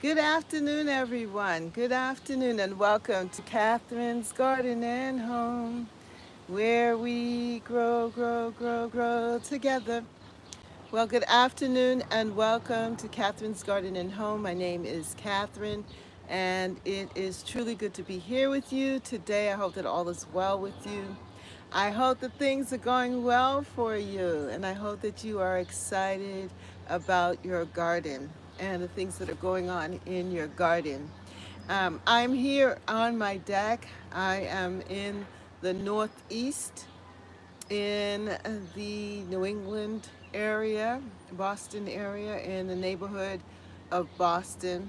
Good afternoon, everyone. Good afternoon, and welcome to Catherine's Garden and Home, where we grow together. Well, good afternoon, and welcome to Catherine's Garden and Home. My name is Catherine, and it is truly good to be here with you today. I hope that all is well with you. I hope that things are going well for you, and I hope that you are excited about your garden and the things that are going on in your garden. I'm here on my deck. I am in the Northeast in the New England area, Boston area, in the neighborhood of Boston.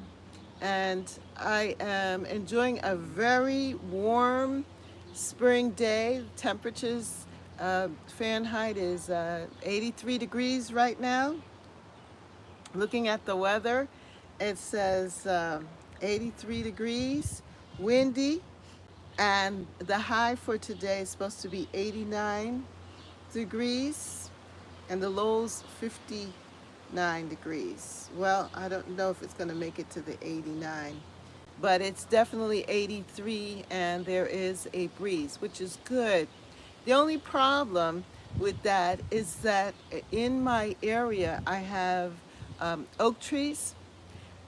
And I am enjoying a very warm spring day. Temperatures, Fahrenheit is 83 degrees right now. Looking at the weather, it says 83 degrees, windy, and the high for today is supposed to be 89 degrees, and the low's 59 degrees. Well, I don't know if it's going to make it to the 89, but it's definitely 83, and there is a breeze, which is good. The only problem with that is that in my area, I have oak trees,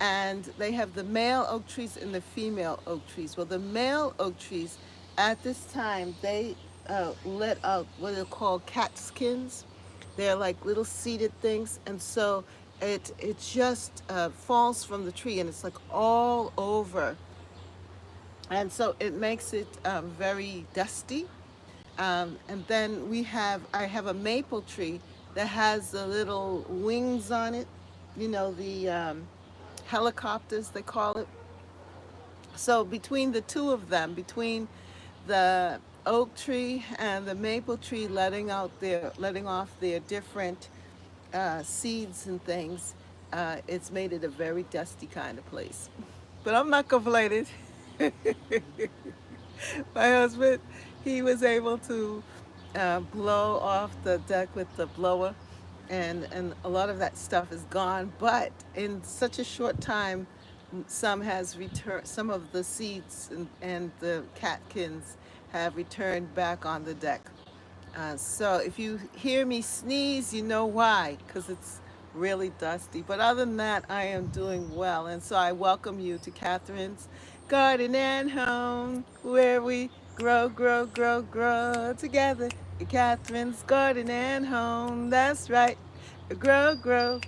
and they have the male oak trees and the female oak trees. Well, the male oak trees, at this time, they let out what are called cat skins. They're like little seeded things, and so it just falls from the tree, and it's like all over, and so it makes it very dusty. And then I have a maple tree that has the little wings on it, the helicopters, they call it. So between the two of them, between the oak tree and the maple tree letting off their different seeds and things, it's made it a very dusty kind of place. But I'm not complaining. My husband, he was able to blow off the deck with the blower, and a lot of that stuff is gone. But in such a short time, some has returned. Some of the seeds and the catkins have returned back on the deck. So if you hear me sneeze, you know why, because it's really dusty. But other than that, I am doing well. And so I welcome you to Catherine's Garden and Home, where we grow together. Catherine's Garden and Home, that's right. Grow together.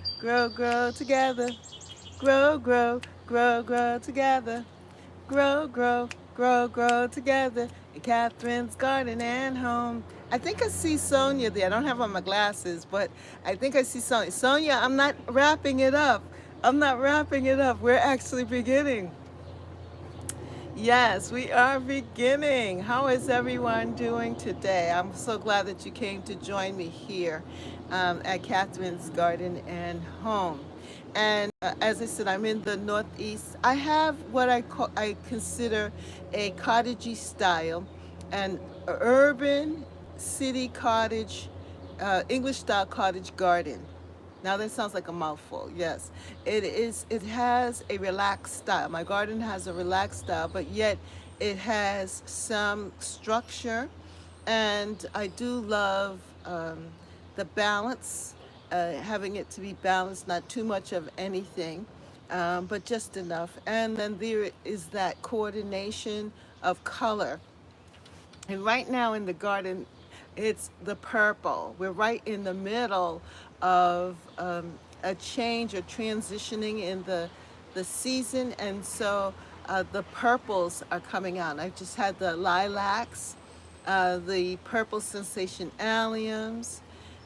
Grow together. Grow together. Catherine's Garden and Home. I think I see Sonia there. I don't have on my glasses, but I think I see Sonia. Sonia, I'm not wrapping it up. I'm not wrapping it up. We're actually beginning. Yes, we are beginning. How is everyone doing today? I'm so glad that you came to join me here at Catherine's Garden and Home. And as I said, I'm in the Northeast. I have what I consider a cottagey style, an urban city cottage, English style cottage garden. Now that sounds like a mouthful. Yes, it is. It has a relaxed style. My garden has a relaxed style, but yet it has some structure, and I do love the balance, having it to be balanced, not too much of anything, but just enough. And then there is that coordination of color. And right now in the garden, it's the purple. We're right in the middle of a change or transitioning in the season, and so the purples are coming out. I've just had the lilacs, the purple sensation alliums,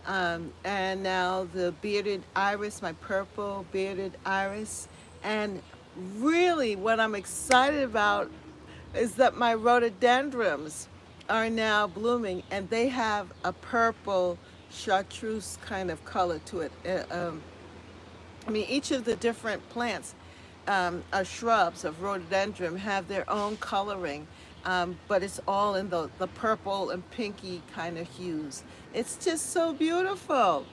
and now the bearded iris, my purple bearded iris. And really, what I'm excited about is that my rhododendrons are now blooming, and they have a purple chartreuse kind of color to it. I mean, each of the different plants, shrubs of rhododendron, have their own coloring, but it's all in the purple and pinky kind of hues. It's just so beautiful.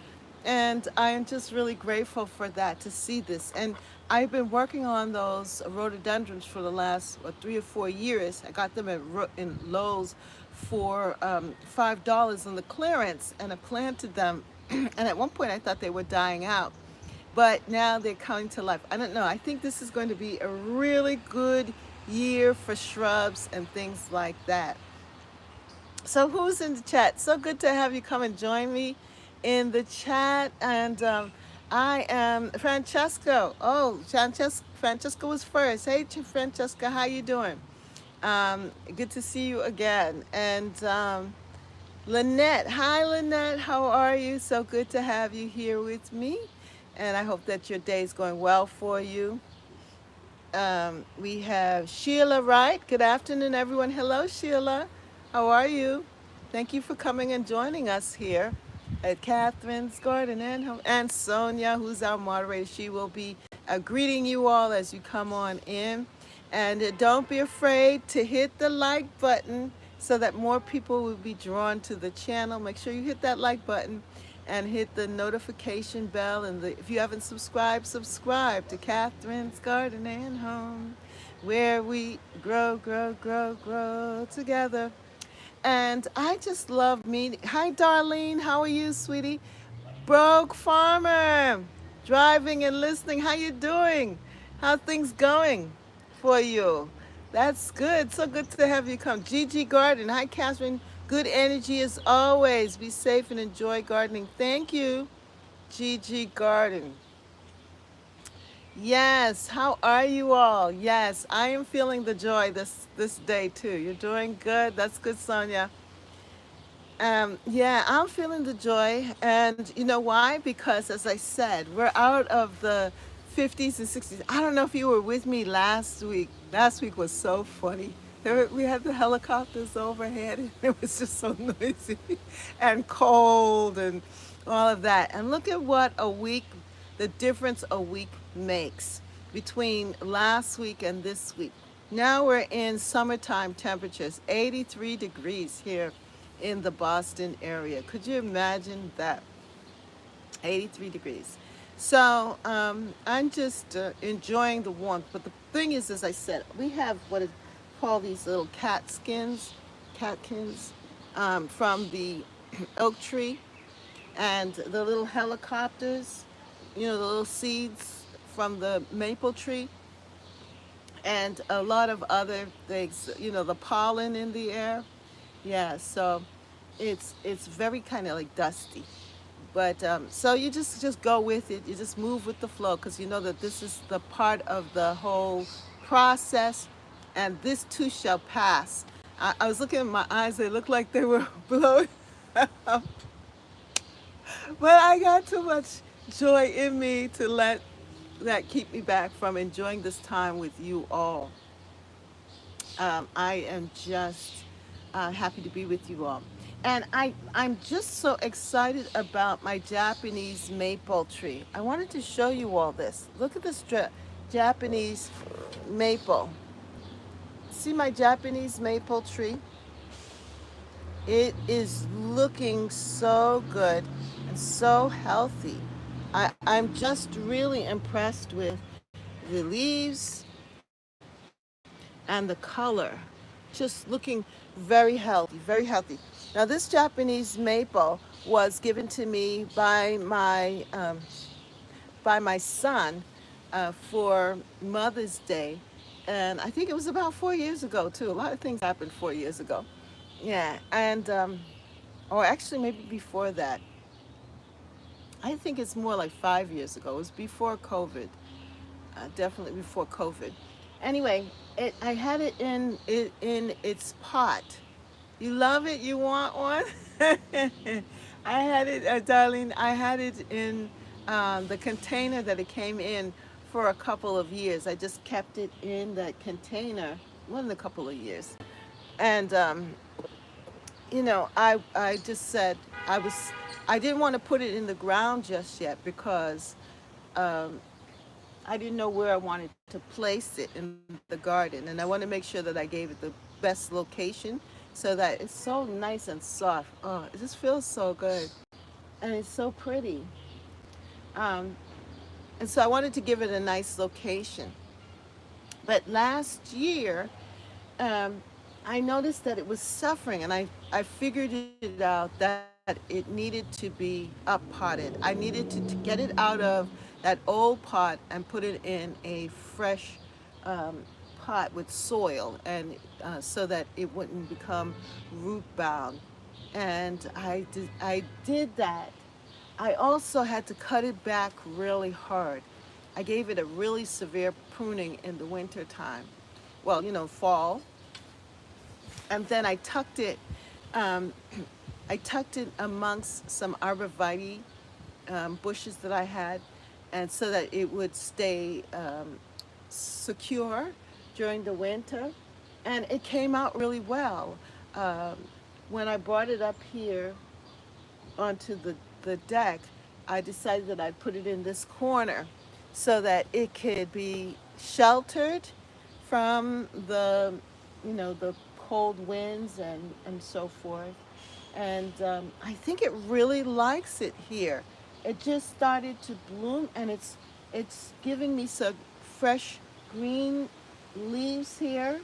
And I am just really grateful for that, to see this. And I've been working on those rhododendrons for the last 3 or 4 years. I got them in Lowe's for $5 on the clearance, and I planted them. And at one point, I thought they were dying out, but now they're coming to life. I don't know. I think this is going to be a really good year for shrubs and things like that. So who's in the chat? So good to have you come and join me in the chat. And I am Francesco. Oh, Francesco was first. Hey, Francesca, how you doing? Good to see you again. And Lynette, hi Lynette, how are you? So good to have you here with me. And I hope that your day is going well for you. We have Sheila Wright. Good afternoon, everyone. Hello, Sheila. How are you? Thank you for coming and joining us here at Catherine's Garden and Sonia, who's our moderator. She will be greeting you all as you come on in. And don't be afraid to hit the like button so that more people will be drawn to the channel. Make sure you hit that like button and hit the notification bell. And if you haven't subscribed, subscribe to Catherine's Garden and Home, where we grow, grow, grow, grow together. And I just love meeting. Hi, Darlene. How are you, sweetie? Broke Farmer, driving and listening. How you doing? How things going for you? That's good. So good to have you come. Gigi Garden. Hi, Catherine. Good energy as always. Be safe and enjoy gardening. Thank you, Gigi Garden. Yes. How are you all? Yes, I am feeling the joy this day too. You're doing good. That's good, Sonia. Yeah, I'm feeling the joy. And you know why? Because, as I said, we're out of the 50s and 60s. I don't know if you were with me last week. Last week was so funny. We had the helicopters overhead, and it was just so noisy and cold and all of that. And look at what the difference a week makes between last week and this week. Now we're in summertime temperatures, 83 degrees here in the Boston area. Could you imagine that? 83 degrees. So I'm just enjoying the warmth. But the thing is, as I said, we have what is called these little catkins from the oak tree, and the little helicopters, the little seeds from the maple tree, and a lot of other things, the pollen in the air. Yeah, so it's very kind of like dusty. But so you just go with it. You just move with the flow, because you know that this is the part of the whole process, and this too shall pass. I was looking at my eyes; they looked like they were blowing up, but I got too much joy in me to let that keep me back from enjoying this time with you all. I am just happy to be with you all. And I'm just so excited about my Japanese maple tree. I wanted to show you all this. Look at this Japanese maple. See my Japanese maple tree? It is looking so good and so healthy. I'm just really impressed with the leaves and the color. Just looking very healthy, very healthy. Now, this Japanese maple was given to me by my son for Mother's Day, and I think it was about 4 years ago too. A lot of things happened 4 years ago. Yeah, and or actually maybe before that. I think it's more like 5 years ago. It was before COVID. Definitely before COVID. Anyway, I had it in its pot. You love it? You want one? I had it, darling. I had it in the container that it came in for a couple of years. I just kept it in that container, more than a couple of years. And I just said I didn't want to put it in the ground just yet, because um, I didn't know where I wanted to place it in the garden, and I want to make sure that I gave it the best location so that it's so nice and soft. Oh, it just feels so good, and it's so pretty. Um, and so I wanted to give it a nice location. But last year, um, I noticed that it was suffering, and I figured it out that it needed to be up potted. I needed to get it out of that old pot and put it in a fresh um, pot with soil, and so that it wouldn't become root bound. And I did that. I also had to cut it back really hard. I gave it a really severe pruning in the winter time. Well, fall. And then um, I tucked it amongst some arborvitae bushes that I had, and so that it would stay secure during the winter. And it came out really well. Um, when I brought it up here onto the deck, I decided that I'd put it in this corner so that it could be sheltered from the cold winds and so forth. And I think it really likes it here. It just started to bloom, and it's giving me some fresh green leaves here,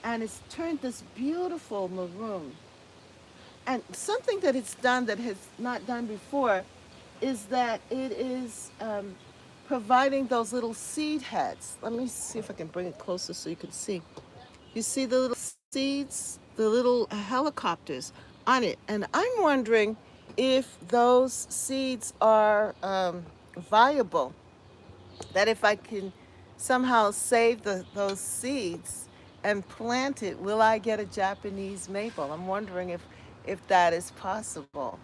and it's turned this beautiful maroon. And something that it's done that has not done before is that it is providing those little seed heads. Let me see if I can bring it closer so you can see. You see the little seeds, the little helicopters on it. And I'm wondering if those seeds are viable, that if I can somehow save those seeds and plant it, will I get a Japanese maple? I'm wondering if that is possible.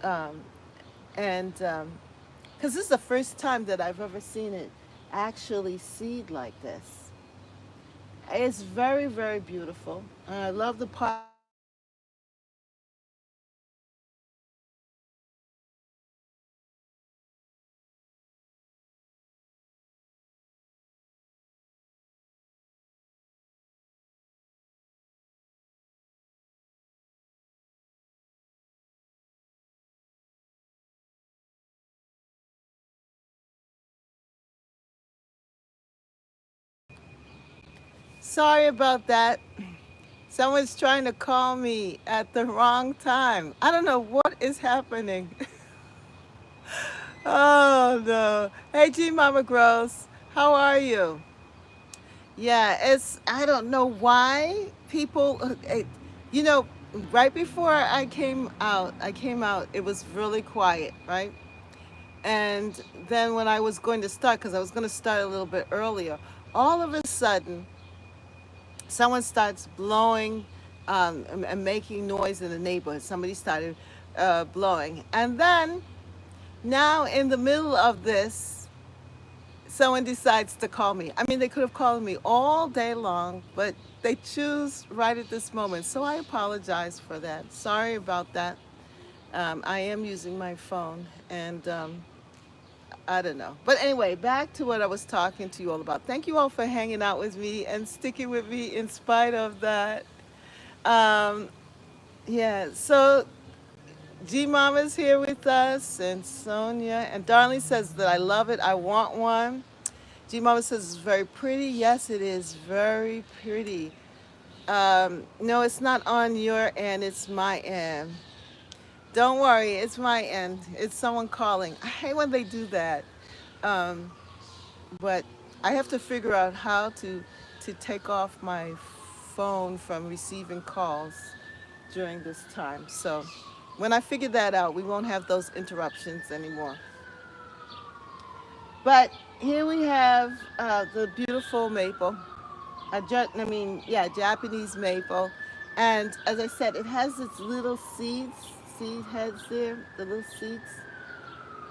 Um, and because this is the first time that I've ever seen it actually seed like this. It's very, very beautiful. I love the pot that it's in. Sorry about that. Someone's trying to call me at the wrong time. I don't know what is happening. Oh no. Hey G Mama Gross, how are you? Yeah, I don't know why people you know, right before I came out, it was really quiet, right? And then when I was going to start, because I was going to start a little bit earlier, all of a sudden, someone starts blowing and making noise in the neighborhood. Somebody started blowing. And then, now in the middle of this, someone decides to call me. I mean, they could have called me all day long, but they choose right at this moment. So I apologize for that. Sorry about that. I am using my phone, and I don't know. But anyway, back to what I was talking to you all about. Thank you all for hanging out with me and sticking with me in spite of that. Um, yeah, so G Mama's here with us, and Sonia. And Darlene says that I love it. I want one. G Mama says it's very pretty. Yes, it is very pretty. No, it's not on your end, it's my end. Don't worry, it's my end. It's someone calling. I hate when they do that. Um, but I have to figure out how to take off my phone from receiving calls during this time. So when I figure that out, we won't have those interruptions anymore. But here we have the beautiful maple. Japanese maple. And as I said, it has its little seed heads there, the little seeds.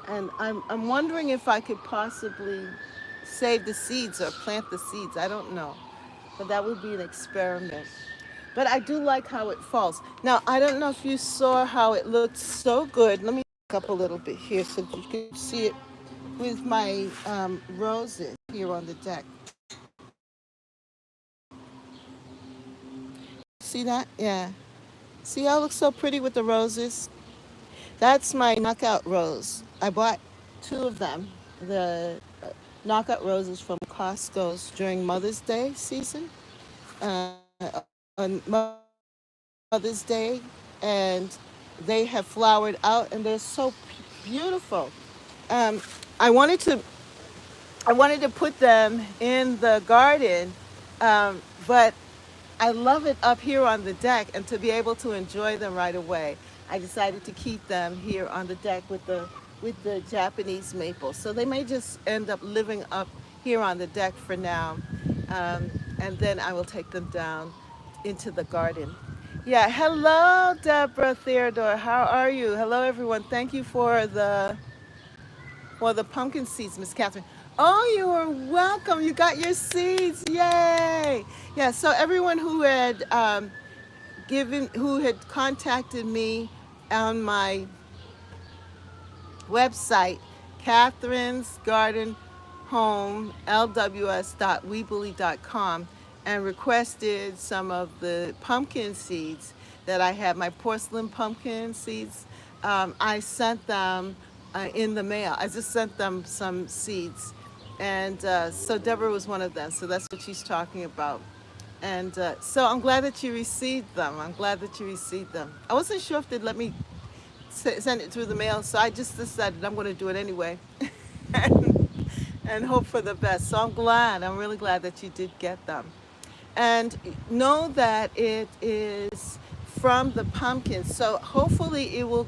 And I'm wondering if I could possibly save the seeds or plant the seeds. I don't know. But that would be an experiment. But I do like how it falls. Now, I don't know if you saw how it looked so good. Let me back up a little bit here so that you can see it with my roses here on the deck. See that? Yeah. See how it looks so pretty with the roses? That's my knockout rose I bought. two of them, the knockout roses from Costco's during Mother's Day season, on Mother's Day, and they have flowered out, and they're so beautiful. Um, I wanted to I wanted to put them in the garden, but I love it up here on the deck, and to be able to enjoy them right away, I decided to keep them here on the deck with the Japanese maple. So they may just end up living up here on the deck for now, and then I will take them down into the garden. Yeah, hello, Deborah Theodore. How are you? Hello, everyone. Thank you for the pumpkin seeds, Miss Catherine. Oh, you are welcome. You got your seeds. Yay! Yeah, so everyone who had contacted me on my website, Catherine's Garden Home LWS.weebly.com, and requested some of the pumpkin seeds that I have, my porcelain pumpkin seeds. I sent them in the mail. I just sent them some seeds. And so Deborah was one of them. So that's what she's talking about. And so I'm glad that you received them. I'm glad that you received them. I wasn't sure if they'd let me send it through the mail, so I just decided I'm going to do it anyway and, and hope for the best. So I'm glad. I'm really glad that you did get them. And know that it is from the pumpkin. So hopefully it will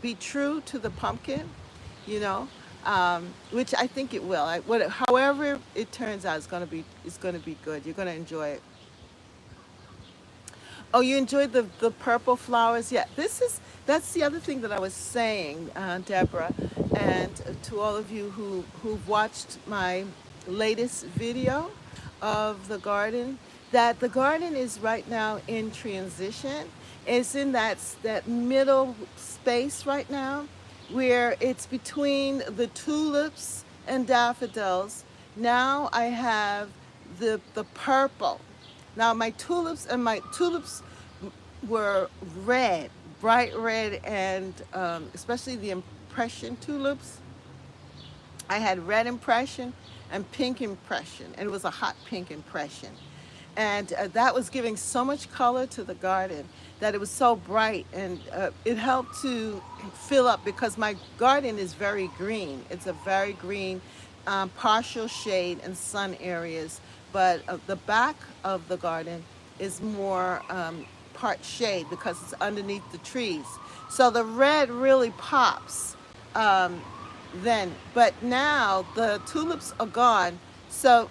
be true to the pumpkin, you know, which I think it will. However it turns out, it's going to be good. You're going to enjoy it. Oh, you enjoyed the purple flowers? Yeah, that's the other thing that I was saying, Deborah, and to all of you who've watched my latest video of the garden, that the garden is right now in transition. It's in that middle space right now, where it's between the tulips and daffodils. Now I have the purple. Now my tulips were red, bright red, and especially the impression tulips. I had red impression and pink impression, and it was a hot pink impression. And that was giving so much color to the garden that it was so bright, and it helped to fill up because my garden is very green. It's a very green, partial shade and sun areas, but the back of the garden is more part shade because it's underneath the trees. So the red really pops um, then. But now the tulips are gone. So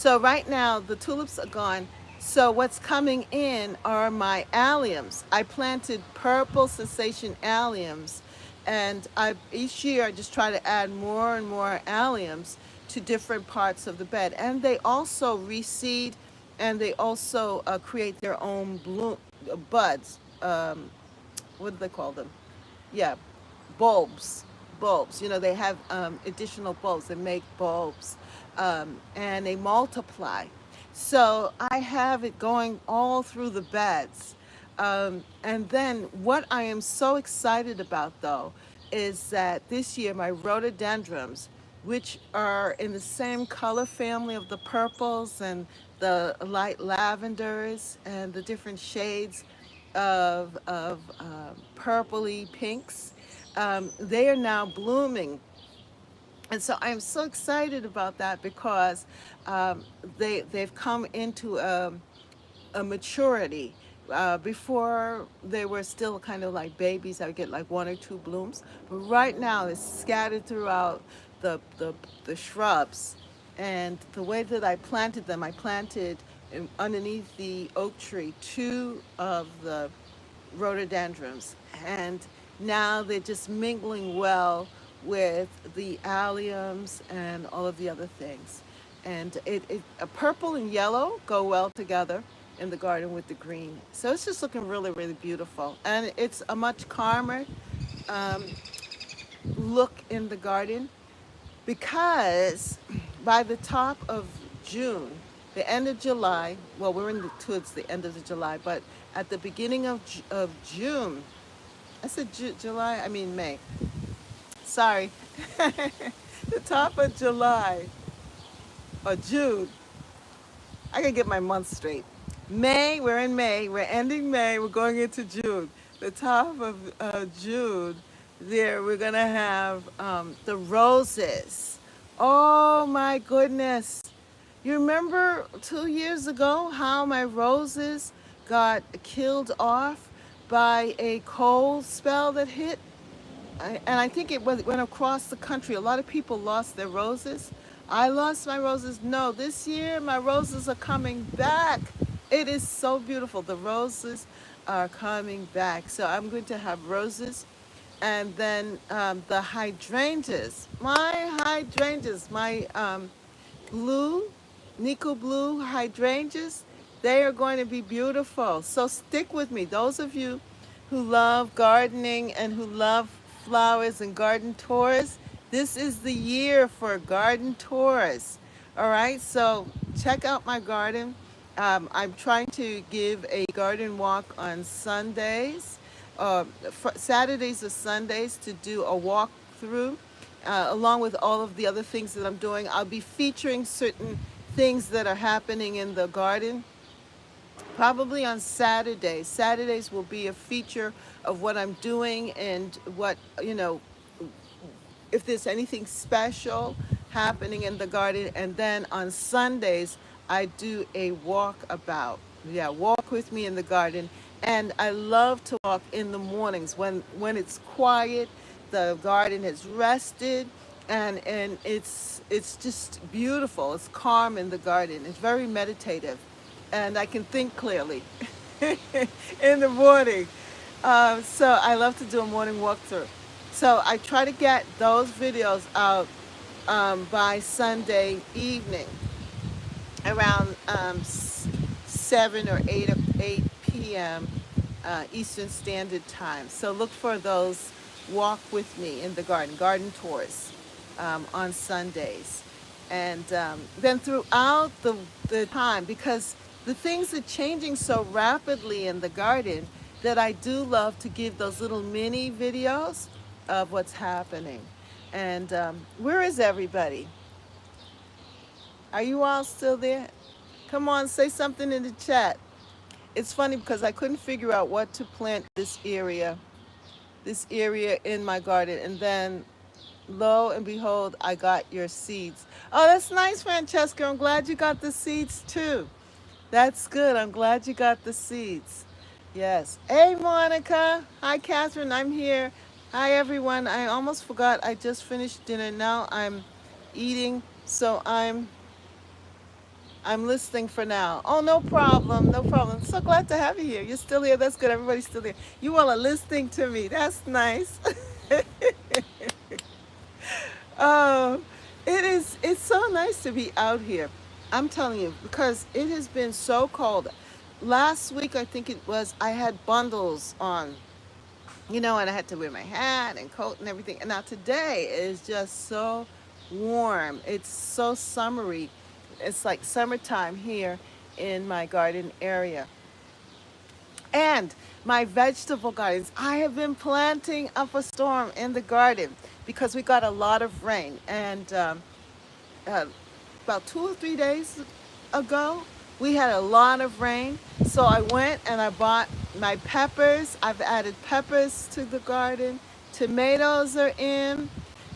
right now the tulips are gone. So what's coming in are my alliums. I planted purple sensation alliums, and each year I just try to add more and more alliums to different parts of the bed. And they also reseed, and they also create their own bloom buds. What do they call them? Yeah, bulbs. They have additional bulbs. They make bulbs, and they multiply. So I have it going all through the beds. And then what I am so excited about, though, is that this year my rhododendrons, which are in the same color family of the purples and the light lavenders and the different shades of purpley pinks, they are now blooming. And so I'm so excited about that because they've come into a maturity. Before they were still kind of like babies, I would get like one or two blooms. But right now, it's scattered throughout the the, the shrubs. And the way that I planted them, I planted underneath the oak tree two of the rhododendrons, and now they're just mingling well with the alliums and all of the other things. And purple and yellow go well together in the garden with the green. So it's just looking really, really beautiful. And it's a much calmer um, look in the garden because by the top of June, the end of July, well, towards the end of the July, but at the beginning of June, I said July, I mean May. Sorry. The top of July or June. I gotta get my months straight. May, we're in May. We're ending May. We're going into June. The top of June, there we're gonna have the roses. Oh my goodness! You remember 2 years ago how my roses got killed off by a cold spell that hit? And I think went across the country. A lot of people lost their roses. I lost my roses. No, this year my roses are coming back. It is so beautiful. The roses are coming back. So I'm going to have roses. And then the hydrangeas. My hydrangeas, my blue, Nico blue hydrangeas, they are going to be beautiful. So stick with me. Those of you who love gardening and who love flowers and garden tours, this is the year for garden tours. All right, so check out my garden. I'm trying to give a garden walk on Sundays, Saturdays or Sundays, to do a walk through along with all of the other things that I'm doing. I'll be featuring certain things that are happening in the garden probably on Saturdays. Saturdays will be a feature of what I'm doing and what, if there's anything special happening in the garden. And then on Sundays, I do a walkabout. Yeah, walk with me in the garden. And I love to walk in the mornings when it's quiet, the garden has rested, and it's just beautiful. It's calm in the garden. It's very meditative, and I can think clearly in the morning. So I love to do a morning walkthrough. So I try to get those videos out by Sunday evening around 7 or 8 p.m. Eastern Standard Time. So look for those walk with me in the garden tours on Sundays. And then throughout the time, because the things are changing so rapidly in the garden, that I do love to give those little mini videos of what's happening. And where is everybody? Are you all still there? Come on, say something in the chat. It's funny because I couldn't figure out what to plant this area in my garden. And then lo and behold, I got your seeds. Oh, that's nice, Francesca. I'm glad you got the seeds too. That's good. I'm glad you got the seeds. Yes. Hey, Monica. Hi, Catherine. I'm here. Hi, everyone. I almost forgot. I just finished dinner. Now I'm eating. So I'm listening for now. Oh, no problem. No problem. So glad to have you here. You're still here. That's good. Everybody's still here. You all are listening to me. That's nice. Oh, it's so nice to be out here. I'm telling you, because it has been so cold. Last week, I think it was, I had bundles on, and I had to wear my hat and coat and everything. And now today is just so warm. It's so summery. It's like summertime here in my garden area. And my vegetable gardens, I have been planting up a storm in the garden because we got a lot of rain. And uh, about 2 or 3 days ago, we had a lot of rain. So I went and I bought my peppers. I've added peppers to the garden. Tomatoes are in.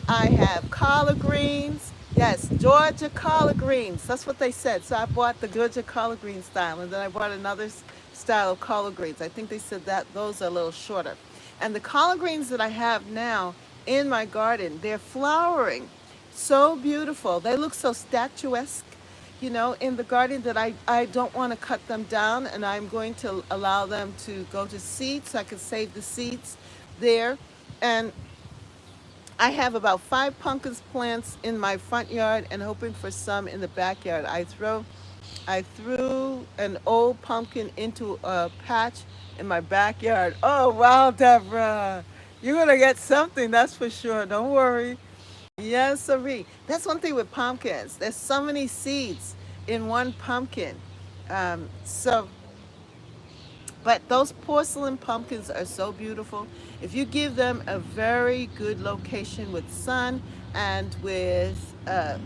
I have collard greens. Yes, Georgia collard greens. That's what they said. So I bought the Georgia collard green style, and then I bought another style of collard greens. I think they said that those are a little shorter. And the collard greens that I have now in my garden, they're flowering. So beautiful. They look so statuesque, in the garden, that I don't want to cut them down, and I'm going to allow them to go to seed so I can save the seeds there. And I have about 5 pumpkins plants in my front yard and hoping for some in the backyard. I threw an old pumpkin into a patch in my backyard. Oh, wow, Deborah. You're going to get something, that's for sure. Don't worry. Yes, sirree. That's one thing with pumpkins. There's so many seeds in one pumpkin. So but those porcelain pumpkins are so beautiful. If you give them a very good location with sun and with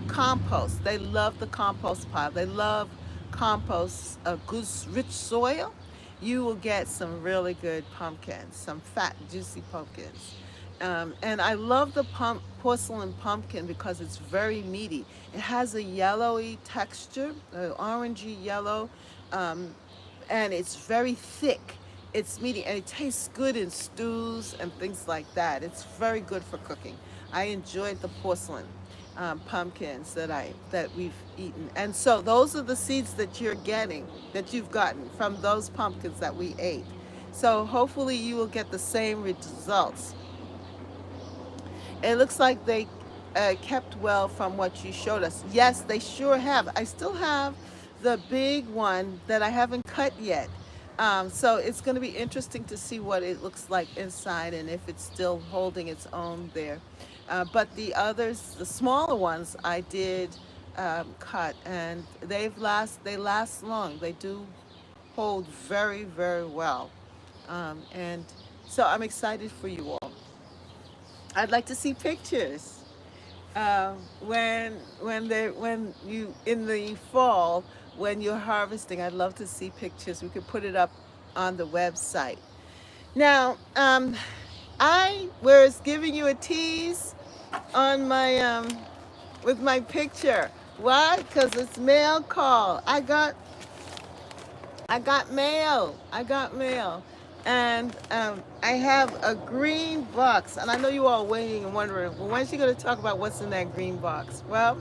compost, they love the compost pile. They love compost, good rich soil. You will get some really good pumpkins, some fat, juicy pumpkins. And I love the porcelain pumpkin because it's very meaty. It has a yellowy texture, orangey yellow, um, and it's very thick. It's meaty and it tastes good in stews and things like that. It's very good for cooking. I enjoyed the porcelain pumpkins that we've eaten, and so those are the seeds that you've gotten from those pumpkins that we ate. So hopefully you will get the same results. It looks like they kept well from what you showed us. Yes, they sure have. I still have the big one that I haven't cut yet. So it's going to be interesting to see what it looks like inside and if it's still holding its own there. But the others, the smaller ones, I did cut, and they last long. They do hold very, very well. And so I'm excited for you all. I'd like to see pictures when you in the fall when you're harvesting. I'd love to see pictures. We could put it up on the website. Now, I was giving you a tease on my with my picture. Why? Because it's mail call. I got mail. I got mail. And I have a green box. And I know you all are waiting and wondering, well, when's she going to talk about what's in that green box? Well,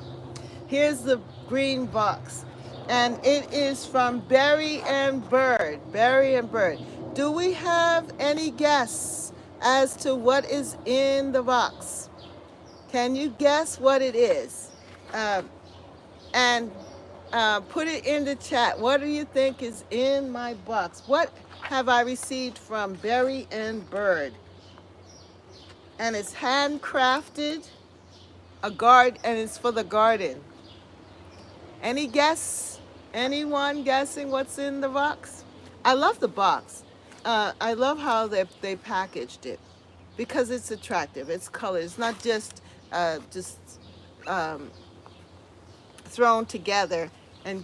here's the green box. And it is from Berry and Bird. Berry and Bird. Do we have any guess as to what is in the box? Can you guess what it is? And put it in the chat. What do you think is in my box? What have I received from Berry and Bird? And it's handcrafted, and it's for the garden. Any guess? Anyone guessing what's in the box? I love the box. I love how they packaged it because it's attractive. It's color. It's not just um, thrown together and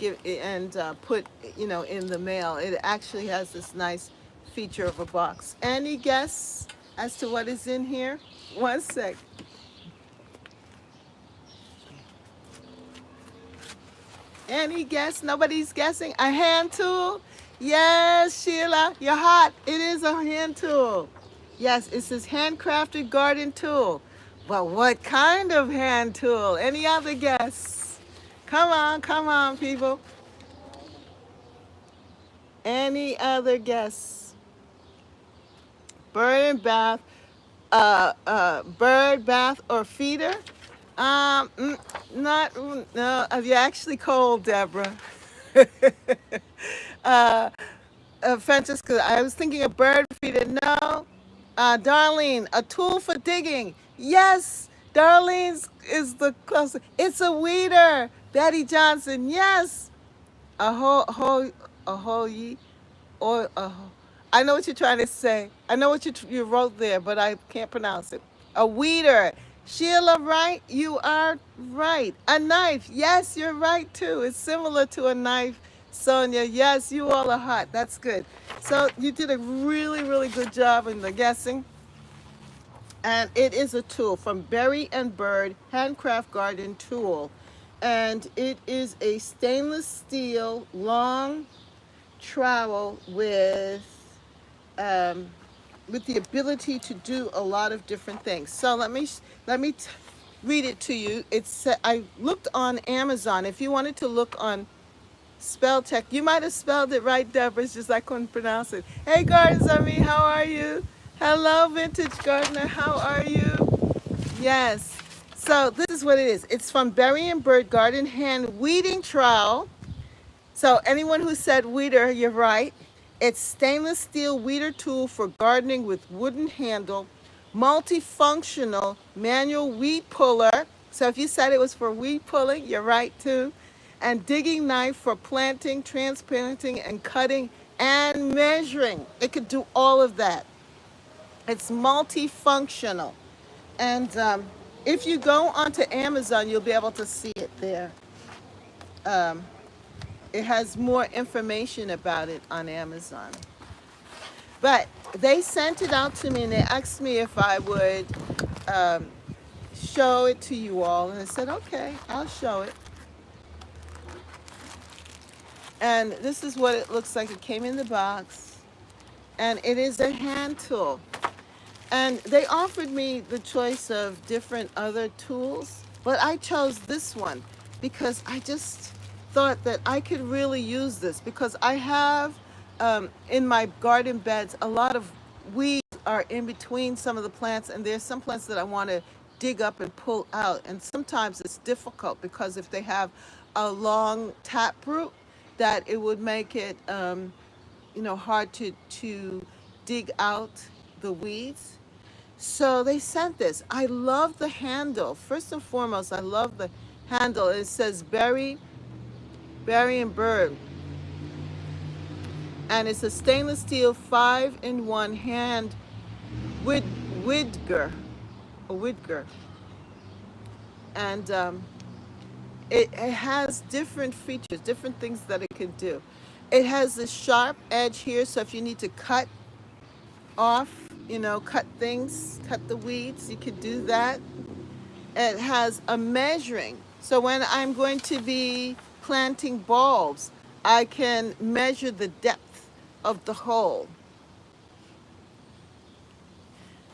put in the mail. It actually has this nice feature of a box. Any guess as to what is in here? One sec. Any guess? Nobody's guessing. A hand tool? Yes, Sheila, you're hot. It is a hand tool. Yes, it says handcrafted garden tool. But what kind of hand tool? Any other guess? Come on, people. Any other guess? Bird bath, or feeder? Not no. You're actually cold, Deborah. uh, Francesca, I was thinking a bird feeder. No. Darlene, a tool for digging. Yes, Darlene's is the closest. It's a weeder. Betty Johnson. Yes. A ho ye, or I know what you're trying to say. I know what you wrote there, but I can't pronounce it. A weeder. Sheila, right? You are right. A knife. Yes, you're right too. It's similar to a knife. Sonia, yes, you all are hot. That's good. So you did a really, really good job in the guessing. And it is a tool from Berry and Bird Handcraft Garden Tool. And it is a stainless steel long trowel with the ability to do a lot of different things. So let me read it to you. I looked on Amazon. If you wanted to look on spell check, you might have spelled it right, Deborah. It's just I couldn't pronounce it. Hey, Gardens, how are you? Hello, Vintage Gardener. How are you? Yes. So this is what it is. It's from Berry and Bird Garden Hand Weeding Trowel. So anyone who said weeder, you're right. It's stainless steel weeder tool for gardening with wooden handle, multifunctional manual weed puller. So if you said it was for weed pulling, you're right too. And digging knife for planting, transplanting, and cutting and measuring. It could do all of that. It's multifunctional. And if you go onto Amazon, you'll be able to see it there. Um, it has more information about it on Amazon. But they sent it out to me and they asked me if I would um, show it to you all. And I said, okay, I'll show it. And this is what it looks like. It came in the box. And it is a hand tool. And they offered me the choice of different other tools, but I chose this one because I just thought that I could really use this because I have in my garden beds a lot of weeds are in between some of the plants, and there's some plants that I want to dig up and pull out, and sometimes it's difficult because if they have a long taproot, that it would make it hard to dig out the weeds. So they sent this. I love the handle. First and foremost, I love the handle. It says berry and bird. And it's a stainless steel 5-in-1 hand widger. A widger. And it has different features, different things that it can do. It has a sharp edge here, so if you need to cut off, cut things, cut the weeds, you can do that. It has a measuring. So when I'm going to be planting bulbs, I can measure the depth of the hole.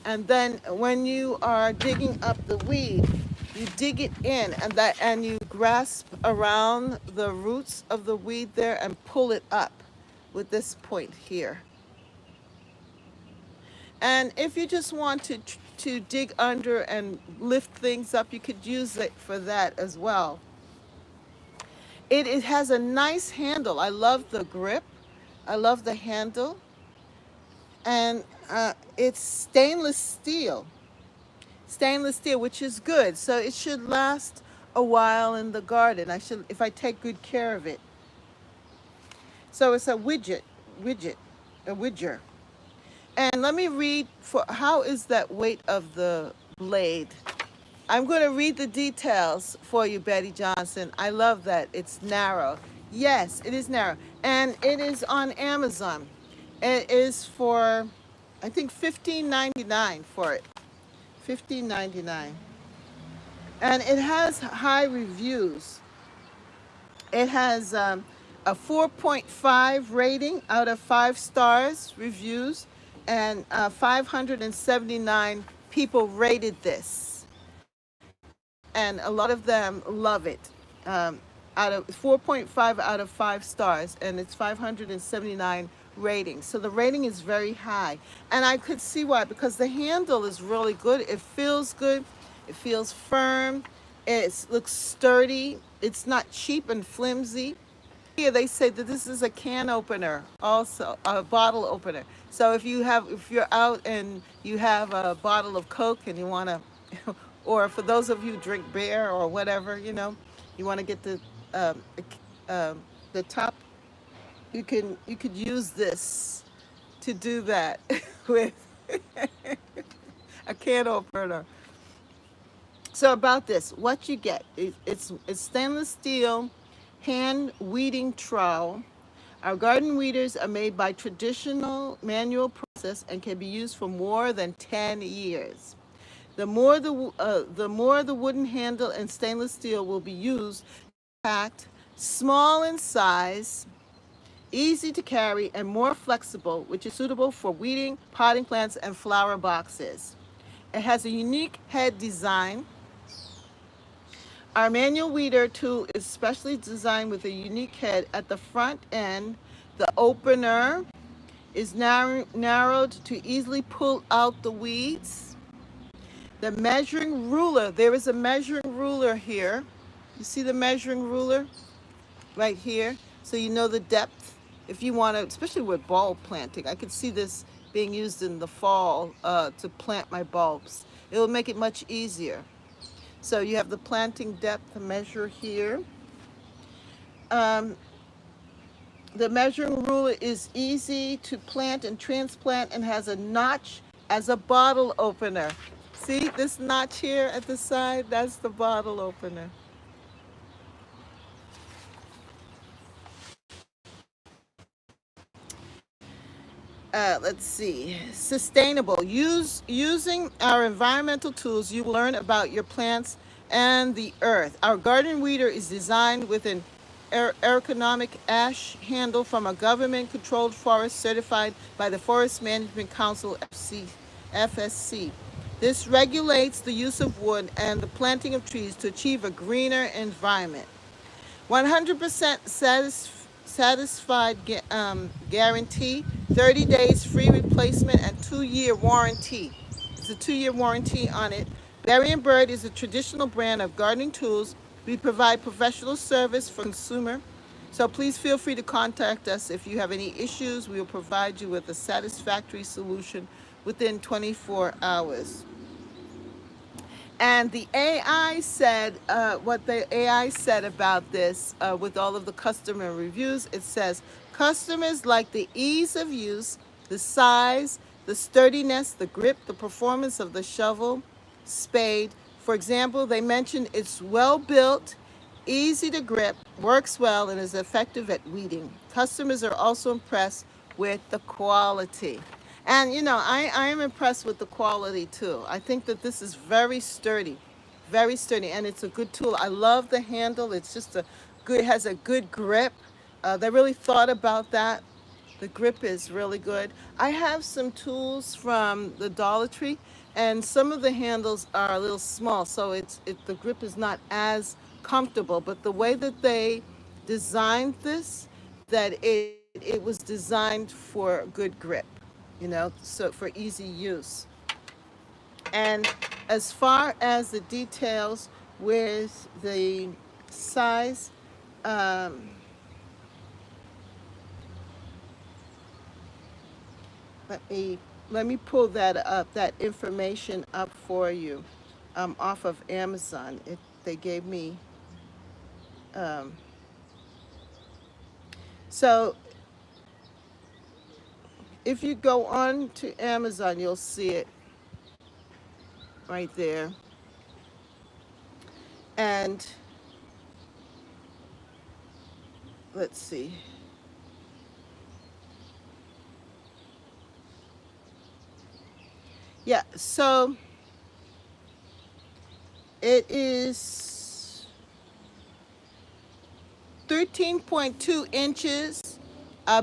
And then when you are digging up the weed, you dig it in and you grasp around the roots of the weed there and pull it up with this point here. And if you just want to dig under and lift things up, you could use it for that as well. It has a nice handle. I love the grip. I love the handle. And it's stainless steel. Stainless steel, which is good. So it should last a while in the garden. If I take good care of it. So it's a widger. And let me read how is that weight of the blade. I'm going to read the details for you, Betty Johnson. I love that. It's narrow. Yes, it is narrow. And it is on Amazon. It is for, I think, $15.99 for it. $15.99. And it has high reviews. It has a 4.5 rating out of 5 stars reviews, and 579 people rated this. And a lot of them love it. Out of 4.5 out of 5 stars, and it's 579 ratings. So the rating is very high. And I could see why, because the handle is really good. It feels good. It feels firm. It looks sturdy. It's not cheap and flimsy. Here they say that this is a can opener, also a bottle opener. So if you're out and you have a bottle of Coke and you want to, or for those of you who drink beer or whatever, you want to get the top. You could use this to do that with a can opener. So about this, what you get, it's stainless steel hand weeding trowel. Our garden weeders are made by traditional manual process and can be used for more than 10 years. The more the wooden handle and stainless steel will be used, packed, small in size, easy to carry, and more flexible, which is suitable for weeding, potting plants, and flower boxes. It has a unique head design. Our manual weeder tool is specially designed with a unique head at the front end. The opener is narrowed to easily pull out the weeds. The measuring ruler, there is a measuring ruler here. You see the measuring ruler right here? So you know the depth. If you want to, especially with bulb planting, I could see this being used in the fall to plant my bulbs. It will make it much easier. So you have the planting depth measure here. The measuring ruler is easy to plant and transplant and has a notch as a bottle opener. See this notch here at the side? That's the bottle opener. Let's see. Sustainable. Using our environmental tools, you will learn about your plants and the earth. Our garden weeder is designed with an ergonomic ash handle from a government-controlled forest certified by the Forest Management Council (FSC). This regulates the use of wood and the planting of trees to achieve a greener environment. 100% satisfied guarantee, 30 days free replacement, and 2-year warranty. It's a 2-year warranty on it. Berry and Bird is a traditional brand of gardening tools. We provide professional service for consumer. So please feel free to contact us if you have any issues. We will provide you with a satisfactory solution within 24 hours. And the AI said, what the AI said about this with all of the customer reviews, it says, customers like the ease of use, the size, the sturdiness, the grip, the performance of the shovel, spade. For example, they mentioned it's well built, easy to grip, works well, and is effective at weeding. Customers are also impressed with the quality. And I am impressed with the quality too. I think that this is very sturdy, and it's a good tool. I love the handle. It's just has a good grip. They really thought about that. The grip is really good. I have some tools from the Dollar Tree, and some of the handles are a little small, so the grip is not as comfortable. But the way that they designed this, that it was designed for good grip, so for easy use. And as far as the details with the size, um, let me pull that information up for you, off of Amazon. They gave me. Um, so if you go on to Amazon, you'll see it right there. And let's see. Yeah, so it is 13.2 inches.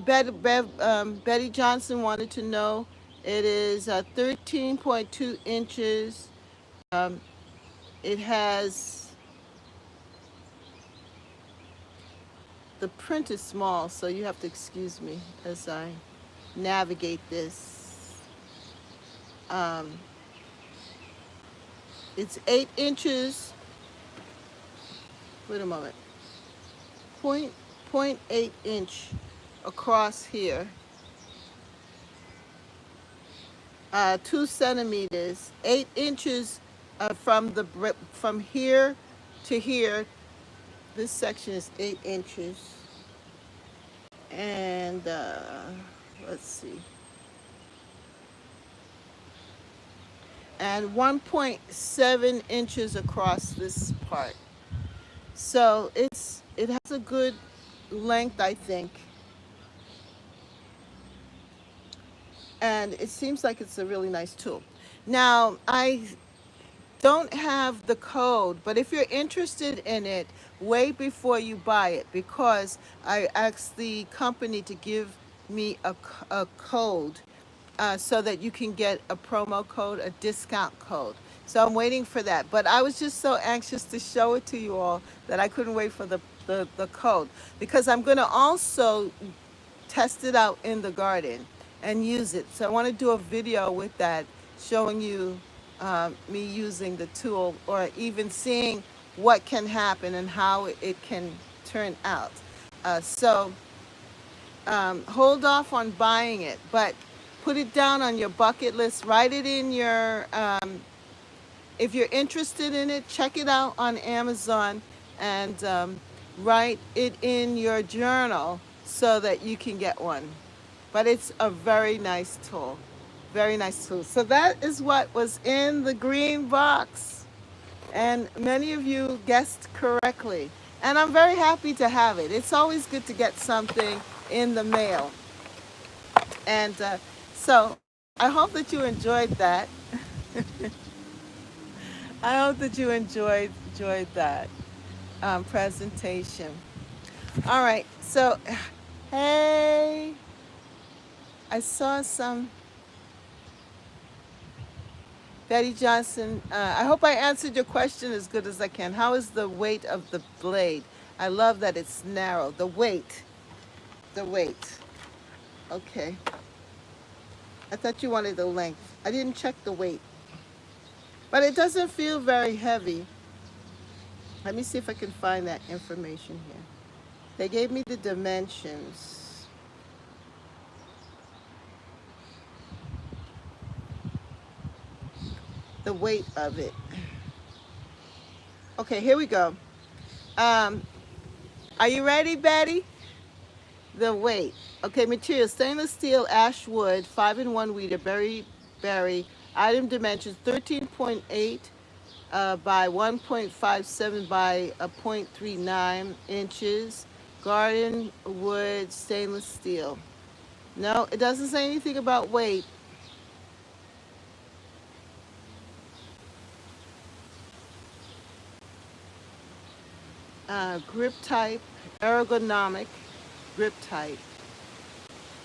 Betty Johnson wanted to know. It is 13.2 inches. Um, it has, the print is small, so you have to excuse me as I navigate this. Um, it's 8 inches. Wait a moment. Point 8 inch across here. 2 centimeters. 8 inches from here to here. This section is 8 inches. And let's see. And 1.7 inches across this part. So it has a good length, I think. And it seems like it's a really nice tool. Now, I don't have the code, but if you're interested in it, wait before you buy it, because I asked the company to give me a code, so that you can get a promo code, a discount code. So I'm waiting for that. But I was just so anxious to show it to you all that I couldn't wait for the code, because I'm going to also test it out in the garden and use it. So I want to do a video with that, showing you me using the tool, or even seeing what can happen and how it can turn out. Hold off on buying it, but put it down on your bucket list. Write it in your, if you're interested in it, check it out on Amazon, and write it in your journal so that you can get one. But it's a very nice tool. Very nice tool. So that is what was in the green box. And many of you guessed correctly. And I'm very happy to have it. It's always good to get something in the mail. And so I hope that you enjoyed that. I hope that you enjoyed that presentation. All right. So, hey, I saw some Betty Johnson. I hope I answered your question as good as I can. How is the weight of the blade? I love that it's narrow. The weight. The weight. Okay. I thought you wanted the length. I didn't check the weight. But it doesn't feel very heavy. Let me see if I can find that information here. They gave me the dimensions. The weight of it. Okay, here we go. Um, are you ready, Betty? The weight. Okay, material, stainless steel, ash wood, 5-in-1 weeder, berry. Item dimensions, 13.8 by 1.57 by 0.39 inches. Garden wood, stainless steel. No, it doesn't say anything about weight. Grip type, ergonomic, grip type.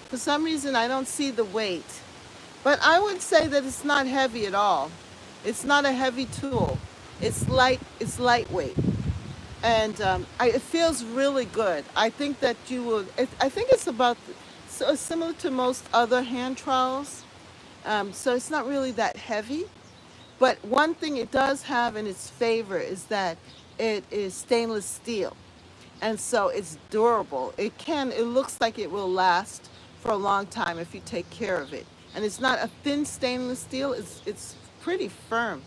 For some reason, I don't see the weight. But I would say that it's not heavy at all. It's not a heavy tool. It's light. It's lightweight, and it feels really good. I think that you will. I think it's about so similar to most other hand trowels. So it's not really that heavy. But one thing it does have in its favor is that it is stainless steel, and so it's durable. It looks like it will last for a long time if you take care of it. And it's not a thin stainless steel. It's pretty firm.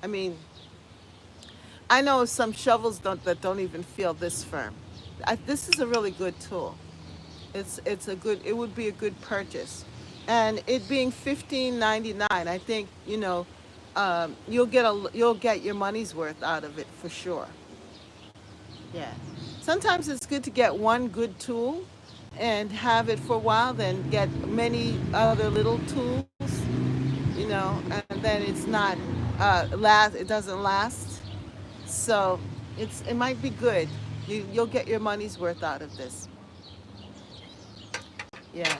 I mean, I know of some shovels that don't even feel this firm. This is a really good tool. It's a good. It would be a good purchase, and it being $15.99, I think you'll get your money's worth out of it for sure. Yeah. Sometimes it's good to get one good tool and have it for a while, then get many other little tools, and then it's not it doesn't last. So it might be good. You'll get your money's worth out of this. Yeah.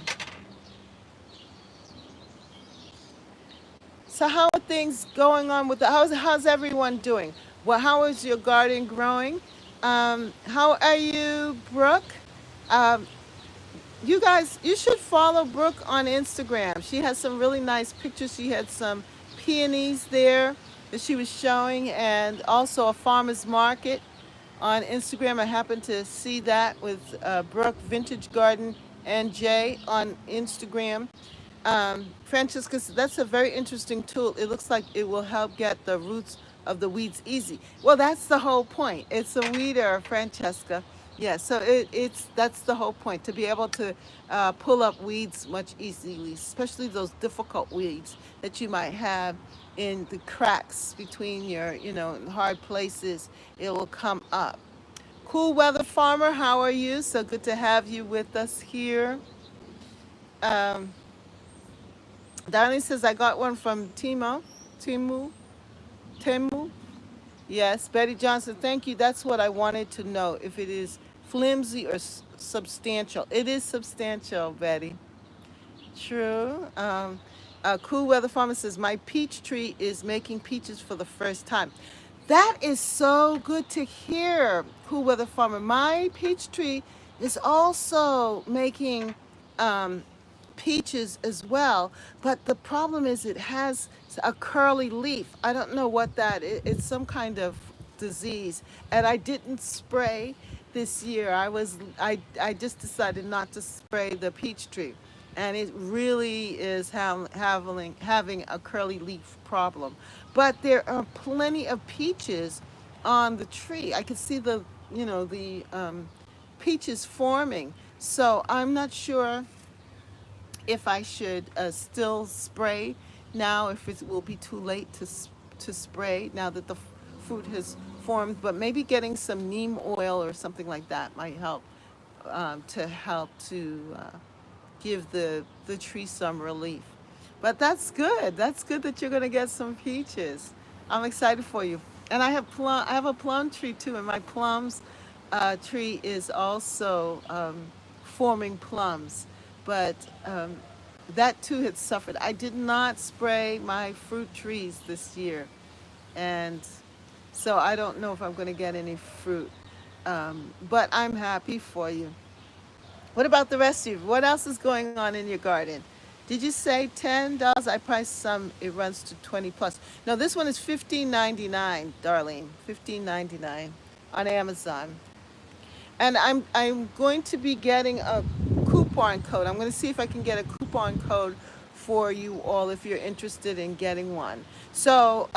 So how are things going on with how's everyone doing? Well, how is your garden growing? How are you, Brooke? Um, you guys, you should follow Brooke on Instagram. She has some really nice pictures. She had some peonies there that she was showing, and also a farmer's market on Instagram. I happened to see that with Brooke Vintage Garden NJ on Instagram. Francesca, that's a very interesting tool. It looks like it will help get the roots of the weeds easy. Well, that's the whole point. It's a weeder, Francesca. Yeah, so that's the whole point, to be able to pull up weeds much easily, especially those difficult weeds that you might have in the cracks between your, in hard places. It will come up. Cool Weather Farmer, how are you? So good to have you with us here. Um, Darlene says, I got one from Timu. Temu. Yes, Betty Johnson, thank you. That's what I wanted to know, if it is flimsy or substantial. It is substantial, Betty. True. Cool Weather Farmer says, my peach tree is making peaches for the first time. That is so good to hear, Cool Weather Farmer. My peach tree is also making peaches as well, but the problem is it has a curly leaf. I don't know what that is. It's some kind of disease, and I didn't spray this year. I just decided not to spray the peach tree, and it really is having a curly leaf problem. But there are plenty of peaches on the tree. I can see the peaches forming. So I'm not sure if I should still spray now, if it will be too late to spray now that the fruit has formed, but maybe getting some neem oil or something like that might help to help to give the tree some relief. But that's good. That's good that you're going to get some peaches. I'm excited for you. And I have plum. I have a plum tree too, and my plums tree is also forming plums. But that too had suffered. I did not spray my fruit trees this year, and so I don't know if I'm going to get any fruit. But I'm happy for you. What about the rest of you? What else is going on in your garden? Did you say $10? I priced some. It runs to 20 plus. No, this one is 15.99, Darlene. 15.99 on Amazon. And I'm going to be getting a coupon code. I'm going to see if I can get a coupon code for you all if you're interested in getting one. So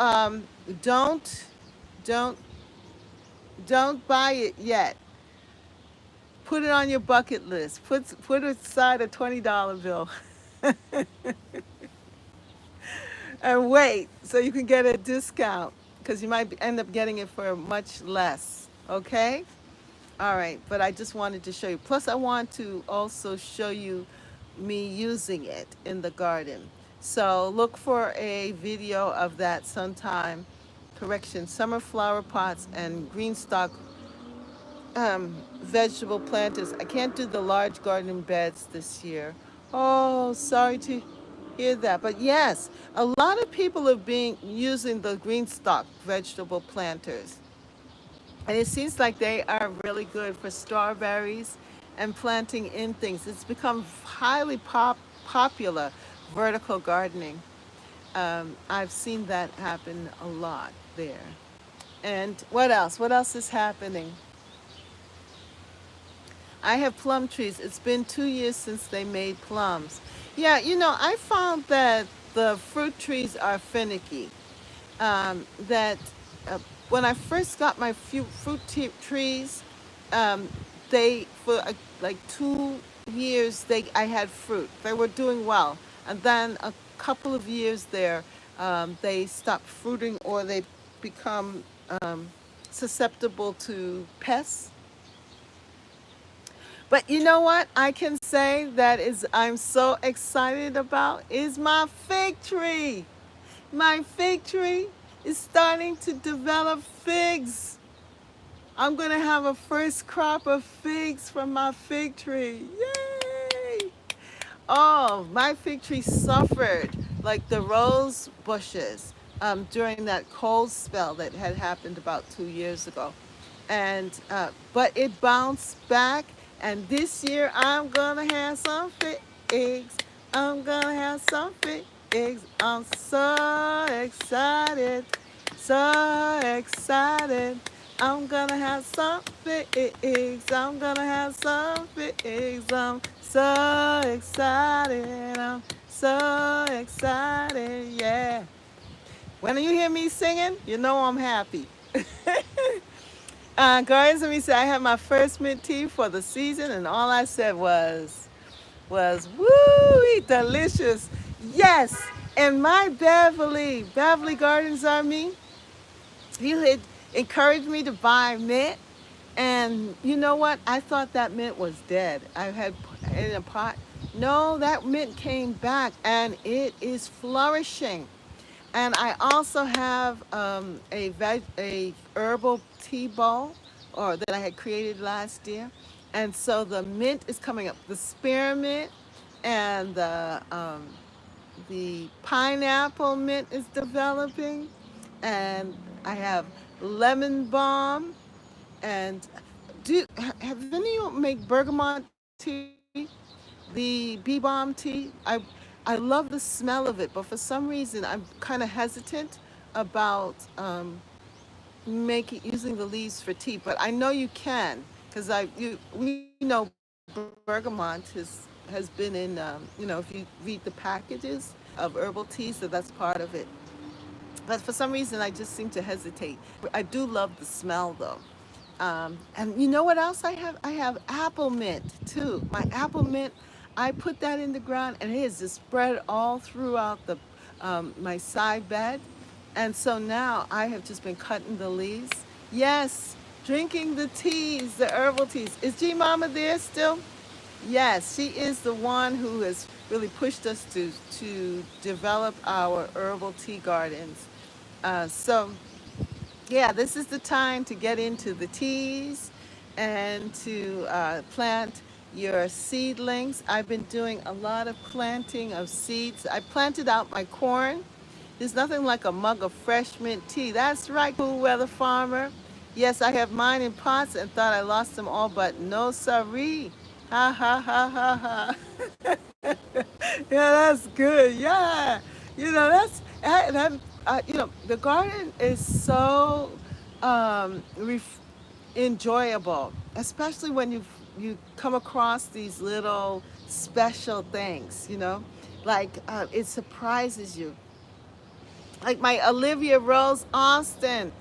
don't don't don't buy it yet. Put it on your bucket list. Put aside a $20 bill and wait so you can get a discount because you might end up getting it for much less. Okay? All right, but I just wanted to show you. Plus, I want to also show you me using it in the garden. So look for a video of that sometime. Correction, summer flower pots and green stock vegetable planters. I can't do the large garden beds this year. Oh, sorry to hear that. But yes, a lot of people are being using the green stock vegetable planters. And it seems like they are really good for strawberries and planting in things. It's become highly popular, vertical gardening. I've seen that happen a lot there. And what else? What else is happening? I have plum trees. It's been 2 years since they made plums. Yeah, I found that the fruit trees are finicky. That when I first got my trees, um, they for like 2 years I had fruit. They were doing well, and then a couple of years there, they stopped fruiting or they become um, susceptible to pests. But you know what I can say that is I'm so excited about is my fig tree. My fig tree is starting to develop figs. I'm going to have a first crop of figs from my fig tree. Yay! Oh, my fig tree suffered like the rose bushes during that cold spell that had happened about 2 years ago. And but it bounced back, and this year I'm gonna have some figs. I'm gonna have some figs. I'm so excited, so excited. I'm gonna have some figs. I'm gonna have some figs. I'm so excited. I'm so excited. Yeah. When you hear me singing, you know I'm happy. Gardens, let me say, I had my first mint tea for the season, and all I said was woo, delicious. Yes, and my Beverly Gardens Army, you had encouraged me to buy mint, and you know what? I thought that mint was dead. I had put it in a pot. No, that mint came back, and it is flourishing. And I also have a herbal tea bowl, or that I had created last year, and so the mint is coming up. The spearmint and the pineapple mint is developing, and I have lemon balm. And have any of you make bergamot tea? The bee balm tea? I love the smell of it, but for some reason I'm kind of hesitant about making using the leaves for tea. But I know you can, because we know bergamot has been in if you read the packages of herbal teas, so that's part of it. But for some reason I just seem to hesitate. I do love the smell though. And you know what else I have? I have apple mint too. My apple mint, I put that in the ground, and it has just spread all throughout the my side bed. And so now I have just been cutting the leaves. Yes, drinking the teas, the herbal teas. Is G Mama there still? Yes, she is the one who has really pushed us to develop our herbal tea gardens. So yeah, this is the time to get into the teas and to plant your seedlings. I've been doing a lot of planting of seeds. I planted out my corn. There's nothing like a mug of fresh mint tea. That's right, cool weather farmer. Yes, I have mine in pots and thought I lost them all, but no siree. Ha ha ha ha ha. Yeah, that's good. Yeah, that's the garden is so enjoyable, especially when you come across these little special things. Like it surprises you, like my Olivia Rose Austin.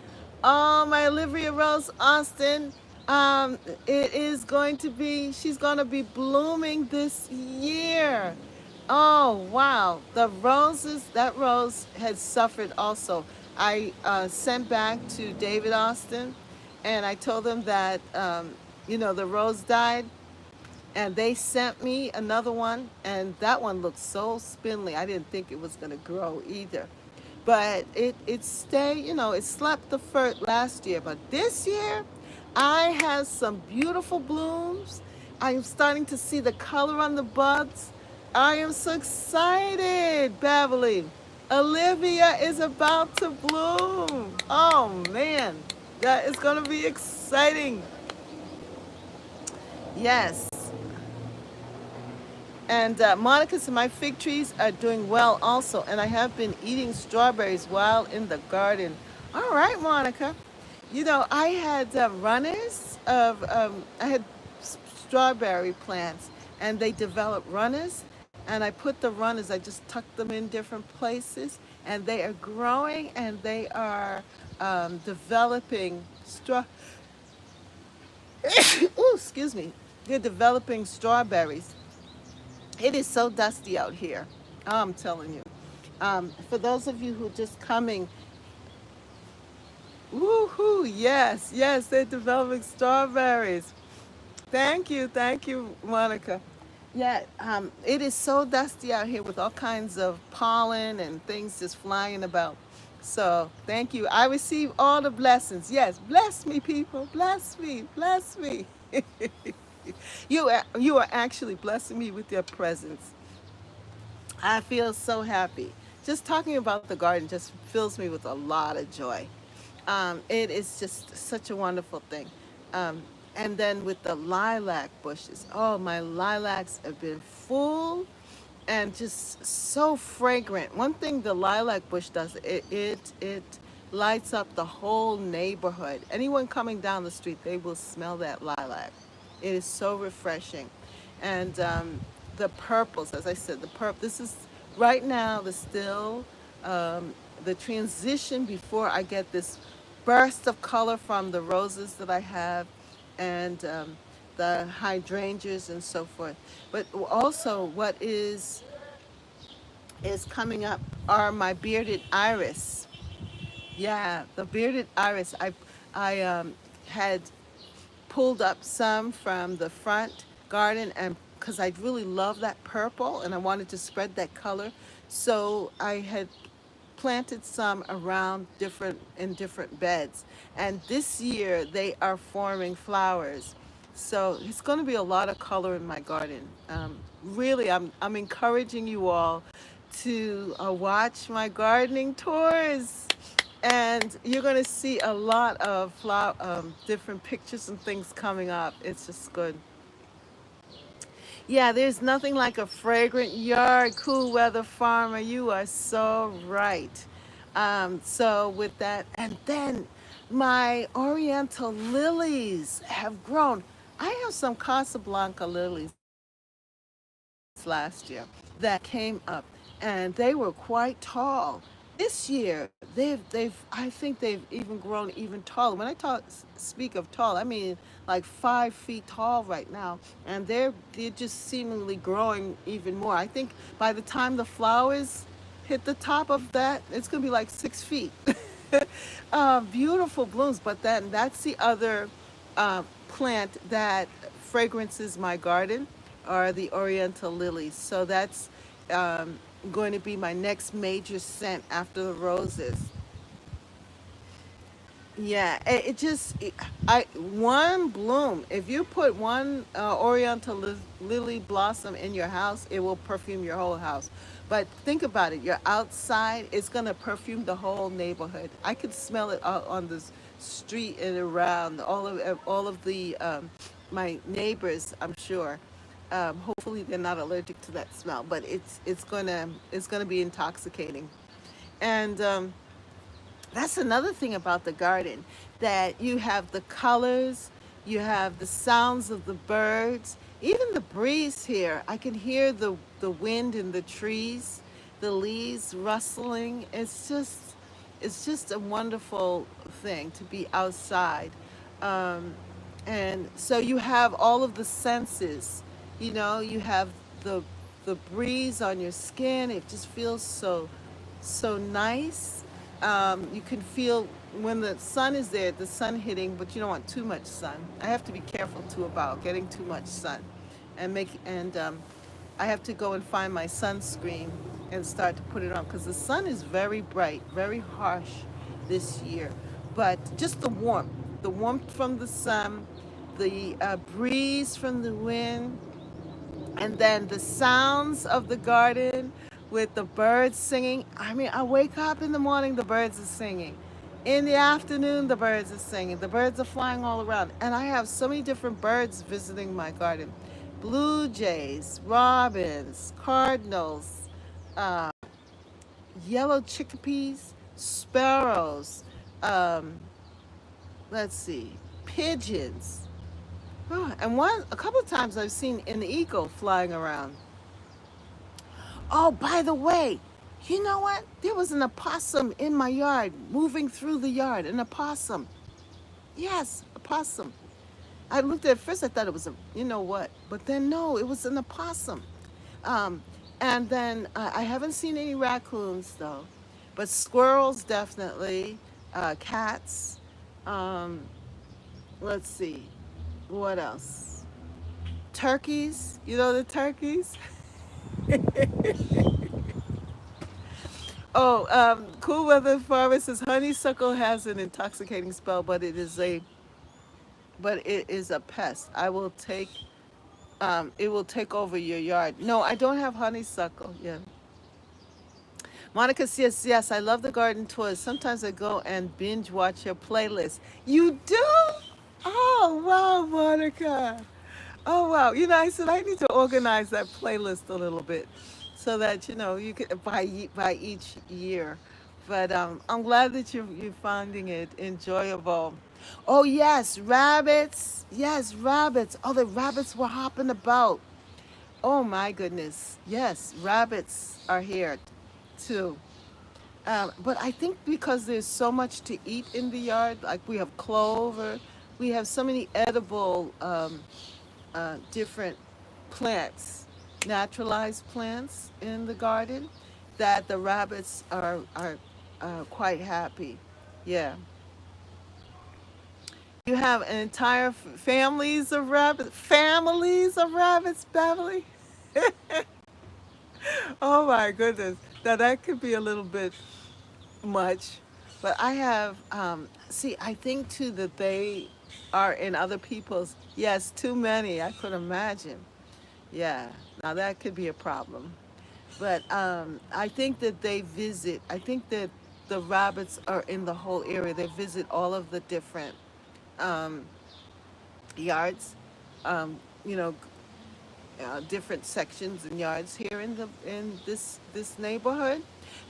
Oh, my Olivia Rose Austin. It is going to be, she's going to be blooming this year. Oh, wow. The roses, that rose had suffered also. I sent back to David Austin and I told him that, the rose died, and they sent me another one, and that one looked so spindly. I didn't think it was going to grow either. But it stayed, it slept the first last year. But this year, I have some beautiful blooms. I am starting to see the color on the buds. I am so excited, Beverly. Olivia is about to bloom. Oh, man. That is going to be exciting. Yes. And Monica said my fig trees are doing well also, and I have been eating strawberries while in the garden. All right, Monica. I had I had strawberry plants, and they developed runners, and I put the runners, I just tucked them in different places, and they are growing, and they are developing Ooh, excuse me. They're developing strawberries. It is so dusty out here. I'm telling you. For those of you who are just coming, woohoo, yes, yes, they're developing strawberries. Thank you, Monica. Yeah, it is so dusty out here with all kinds of pollen and things just flying about. So thank you. I receive all the blessings. Yes, bless me, people. Bless me. Bless me. You are actually blessing me with your presence. I feel so happy. Just talking about the garden just fills me with a lot of joy. It is just such a wonderful thing. Um, and then with the lilac bushes, oh, my lilacs have been full and just so fragrant. One thing the lilac bush does, it lights up the whole neighborhood. Anyone coming down the street, they will smell that lilac. It is so refreshing. And the purples, as I said, the purple. This is right now the transition before I get this burst of color from the roses that I have, and the hydrangeas and so forth. But also, what is coming up are my bearded iris. Yeah, the bearded iris. I had pulled up some from the front garden, and because I really love that purple and I wanted to spread that color, so I had planted some around different beds, and this year they are forming flowers. So it's going to be a lot of color in my garden. Really, I'm encouraging you all to watch my gardening tours, and you're going to see a lot of different pictures and things coming up. It's just good. Yeah, there's nothing like a fragrant yard, cool weather farmer. You are so right. So with that, and then my oriental lilies have grown. I have some Casablanca lilies last year that came up, and they were quite tall. this year they've I think they've even grown even taller. When I speak of tall, I mean like 5 feet tall right now, and they're just seemingly growing even more. I think by the time the flowers hit the top of that, it's gonna be like 6 feet. Beautiful blooms, but then that's the other plant that fragrances my garden are the oriental lilies. So that's um, going to be my next major scent after the roses. Yeah, it just I one bloom. If you put one oriental lily blossom in your house, it will perfume your whole house. But think about it. You're outside, it's gonna perfume the whole neighborhood. I could smell it out on the street and around all of the my neighbors. I'm sure. Hopefully, they're not allergic to that smell, but it's gonna be intoxicating. And that's another thing about the garden, that you have the colors, you have the sounds of the birds, even the breeze here. I can hear the wind in the trees, the leaves rustling. It's just a wonderful thing to be outside. Um, and so you have all of the senses. You have the the breeze on your skin. It just feels so nice. You can feel when the sun is there, the sun hitting, but you don't want too much sun. I have to be careful too about getting too much sun, and I have to go and find my sunscreen and start to put it on because the sun is very bright, very harsh this year. But just the warmth from the sun, the breeze from the wind, and then the sounds of the garden with the birds singing. I mean, I wake up in the morning, the birds are singing. In the afternoon, the birds are singing. The birds are flying all around. And I have so many different birds visiting my garden: blue jays, robins, cardinals, uh, yellow chickadees, sparrows, um, let's see, pigeons. Oh, and a couple of times I've seen an eagle flying around. Oh, by the way, you know what? There was an opossum in my yard, moving through the yard. An opossum. Yes, opossum. I looked at it first, I thought it was a, you know what? But then no, it was an opossum. Um, and then I haven't seen any raccoons though, but squirrels definitely, cats. Um, let's see, what else? Turkeys. You know the turkeys? Oh, Cool Weather Farmer says honeysuckle has an intoxicating smell, but it is a pest. It will take over your yard. No, I don't have honeysuckle. Yeah. Monica says, yes, I love the garden tours. Sometimes I go and binge watch your playlist. You do? Oh, wow, Monica. Oh, wow. I said I need to organize that playlist a little bit so that, you could by each year. But I'm glad that you're finding it enjoyable. Oh, yes, rabbits. Yes, rabbits. Oh, the rabbits were hopping about. Oh, my goodness. Yes, rabbits are here too. But I think because there's so much to eat in the yard, like we have clover, we have so many edible different plants, naturalized plants in the garden, that the rabbits are quite happy. Yeah, you have an entire families of rabbits, Beverly. Oh my goodness, now that could be a little bit much, but I have see. I think too that they are in other people's. Yes, too many. I could imagine. Yeah, now that could be a problem. But I think that they visit. I think that the rabbits are in the whole area. They visit all of the different um, yards. Um, you know, different sections and yards here in this neighborhood,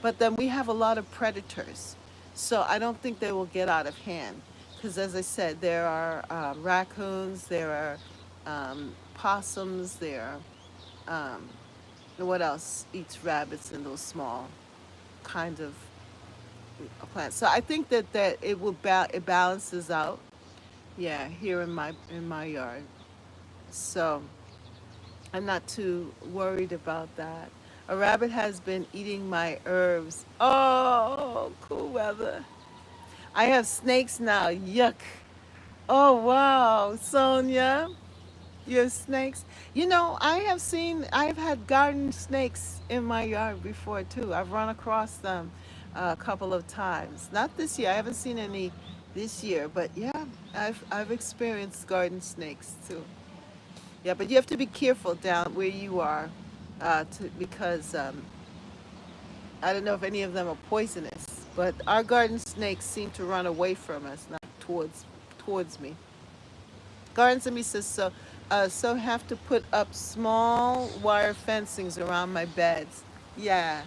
but then we have a lot of predators, so I don't think they will get out of hand. Because as I said, there are raccoons, there are possums, there are what else eats rabbits in those small kind of. plants. So I think that it will it balances out. Yeah, here in my yard. So I'm not too worried about that. A rabbit has been eating my herbs. Oh, cool weather. I have snakes now. Yuck. Oh wow, Sonia. You have snakes? You know, I've had garden snakes in my yard before too. I've run across them a couple of times. Not this year. I haven't seen any this year, but yeah, I've experienced garden snakes too. Yeah, but you have to be careful down where you are, because I don't know if any of them are poisonous. But our garden snakes seem to run away from us, not towards me. Gardens and me says so. So have to put up small wire fencings around my beds. Yeah.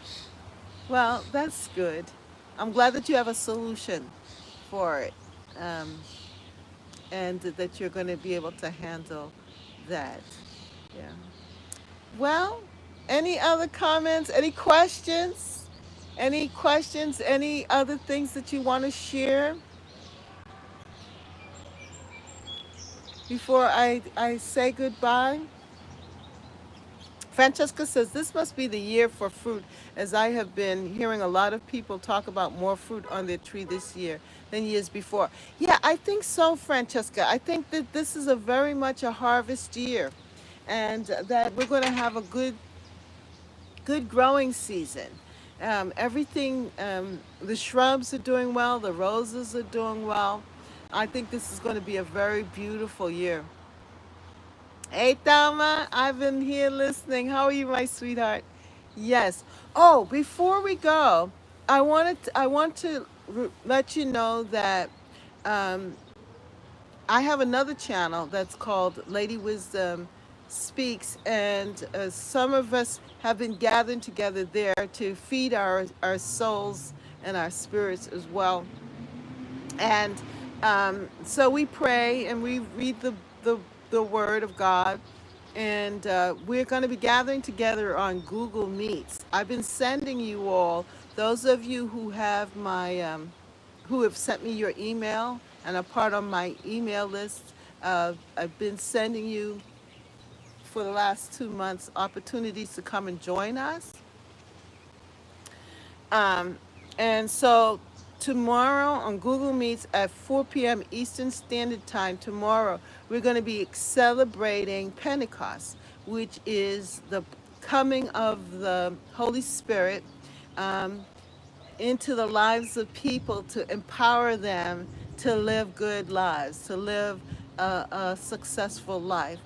Well, that's good. I'm glad that you have a solution for it, um, and that you're going to be able to handle that. Yeah. Well, any other comments? Any questions? Any questions? Any other things that you want to share before I say goodbye? Francesca says, this must be the year for fruit, as I have been hearing a lot of people talk about more fruit on their tree this year than years before. Yeah, I think so, Francesca. I think that this is a very much a harvest year, and that we're going to have a good growing season. Everything, the shrubs are doing well, the roses are doing well. I think this is going to be a very beautiful year. Hey, Thelma, I've been here listening. How are you, my sweetheart? Yes. Oh, before we go, I want to let you know that um, I have another channel that's called Lady Wisdom Speaks, and some of us have been gathering together there to feed our souls and our spirits as well. And so we pray and we read the Word of God. And we're going to be gathering together on Google Meets. I've been sending you all, those of you who have who have sent me your email and are part of my email list. I've been sending you for the last 2 months opportunities to come and join us. Um, and so tomorrow on Google Meets at 4 p.m. Eastern Standard Time, tomorrow, we're going to be celebrating Pentecost, which is the coming of the Holy Spirit um, into the lives of people to empower them to live good lives, to live a successful life.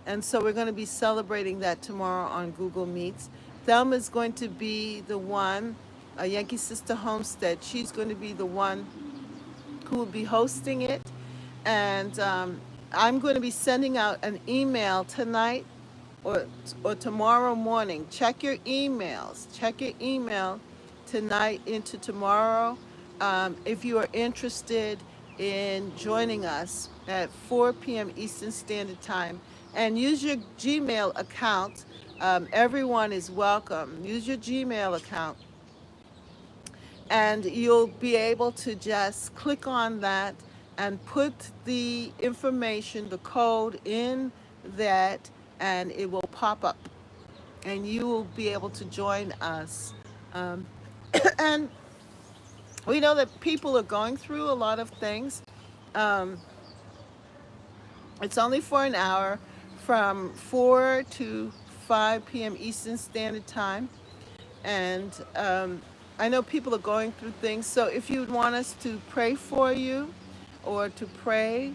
And so we're going to be celebrating that tomorrow on Google Meets. Thelma is going to be the one, Yankee Sister Homestead, she's going to be the one who will be hosting it. And I'm going to be sending out an email tonight or tomorrow morning. Check your emails. Check your email tonight into tomorrow if you are interested in joining us at 4 p.m. Eastern Standard Time. And use your Gmail account. Everyone is welcome. Use your Gmail account, and you'll be able to just click on that and put the information, the code in that, and it will pop up, and you will be able to join us. Um, and we know that people are going through a lot of things. Um, it's only for an hour from 4 to 5 p.m. Eastern Standard Time. And I know people are going through things. So if you would want us to pray for you or to pray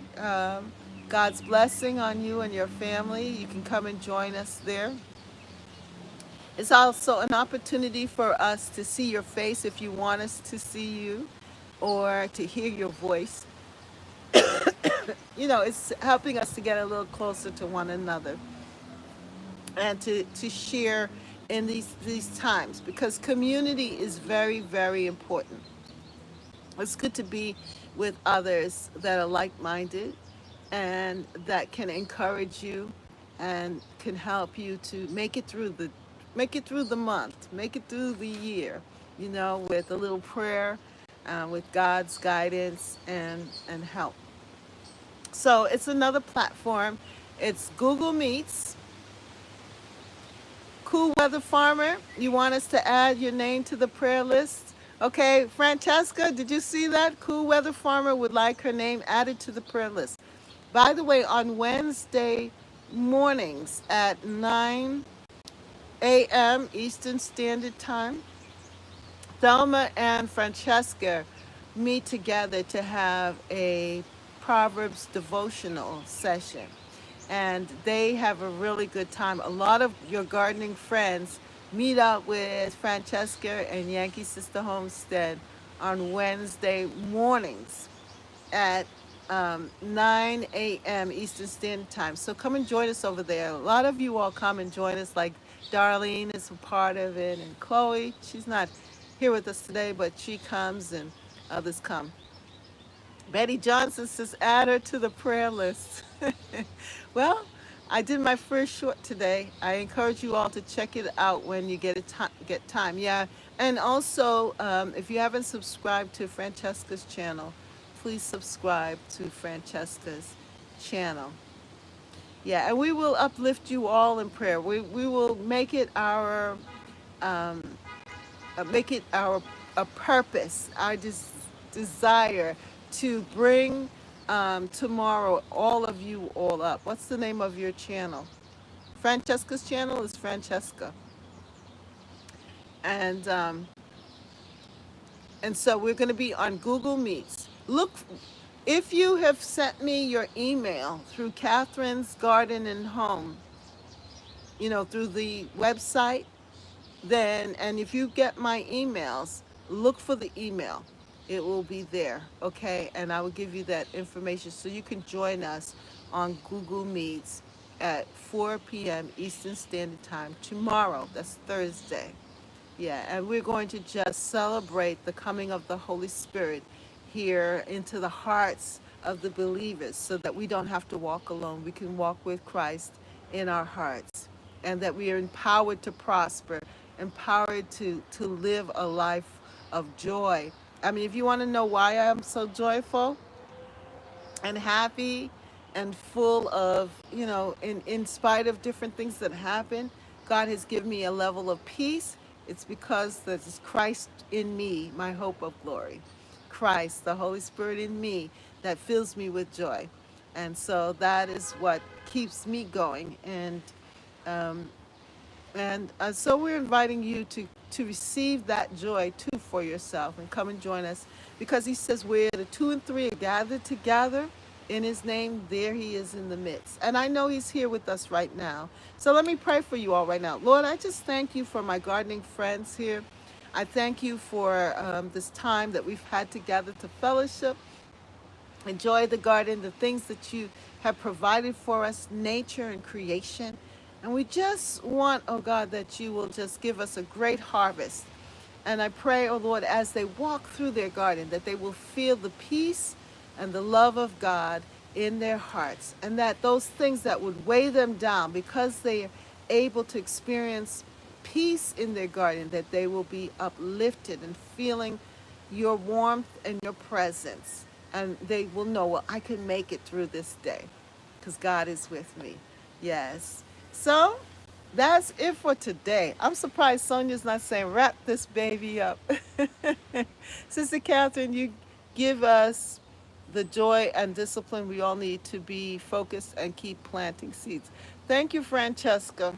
God's blessing on you and your family, you can come and join us there. It's also an opportunity for us to see your face if you want us to see you or to hear your voice. You know, it's helping us to get a little closer to one another and to share in these times, because community is very, very important. It's good to be with others that are like-minded and that can encourage you and can help you to make it through the month, make it through the year, you know, with a little prayer, with God's guidance and help. So it's another platform. It's Google Meets. Cool Weather Farmer, you want us to add your name to the prayer list? Okay, Francesca, did you see that? Cool Weather Farmer would like her name added to the prayer list. By the way, on Wednesday mornings at 9 a.m. Eastern Standard Time, Thelma and Francesca meet together to have a Proverbs devotional session. And they have a really good time. A lot of your gardening friends meet up with Francesca and Yankee Sister Homestead on Wednesday mornings at 9 a.m. Eastern Standard Time. So come and join us over there. A lot of you all come and join us, like Darlene is a part of it, and Chloe. She's not here with us today, but she comes and others come. Betty Johnson says, add her to the prayer list. Well, I did my first short today. I encourage you all to check it out when you get time. Yeah, and also, if you haven't subscribed to Francesca's channel, please subscribe to Francesca's channel. Yeah, and we will uplift you all in prayer. We will um, make it our a purpose, our desire to bring tomorrow all of you all up. What's the name of your channel? Francesca's channel is Francesca, and um, and so we're going to be on Google Meets. Look, if you have sent me your email through Catherine's Garden and Home, through the website, then, and if you get my emails, look for the email. It will be there, okay? And I will give you that information so you can join us on Google Meets at 4 p.m. Eastern Standard Time tomorrow. That's Thursday. Yeah, and we're going to just celebrate the coming of the Holy Spirit here into the hearts of the believers so that we don't have to walk alone. We can walk with Christ in our hearts, and that we are empowered to prosper, empowered to live a life of joy. I mean, if you want to know why I am so joyful and happy and full of, in spite of different things that happen, God has given me a level of peace. It's because there's Christ in me, my hope of glory. Christ, the Holy Spirit in me, that fills me with joy. And so that is what keeps me going. Um, and so we're inviting you to receive that joy too for yourself and come and join us, because he says where the two and three are gathered together in his name, there he is in the midst. And I know he's here with us right now. So let me pray for you all right now. Lord, I just thank you for my gardening friends here. I thank you for this time that we've had together to fellowship, enjoy the garden, the things that you have provided for us, nature and creation. And we just want, oh God, that you will just give us a great harvest. And I pray, oh Lord, as they walk through their garden, that they will feel the peace and the love of God in their hearts. And that those things that would weigh them down, because they are able to experience peace in their garden, that they will be uplifted and feeling your warmth and your presence. And they will know, well, I can make it through this day because God is with me. Yes. So that's it for today. I'm surprised Sonia's not saying wrap this baby up. Sister Catherine, you give us the joy and discipline we all need to be focused and keep planting seeds. Thank you, Francesca.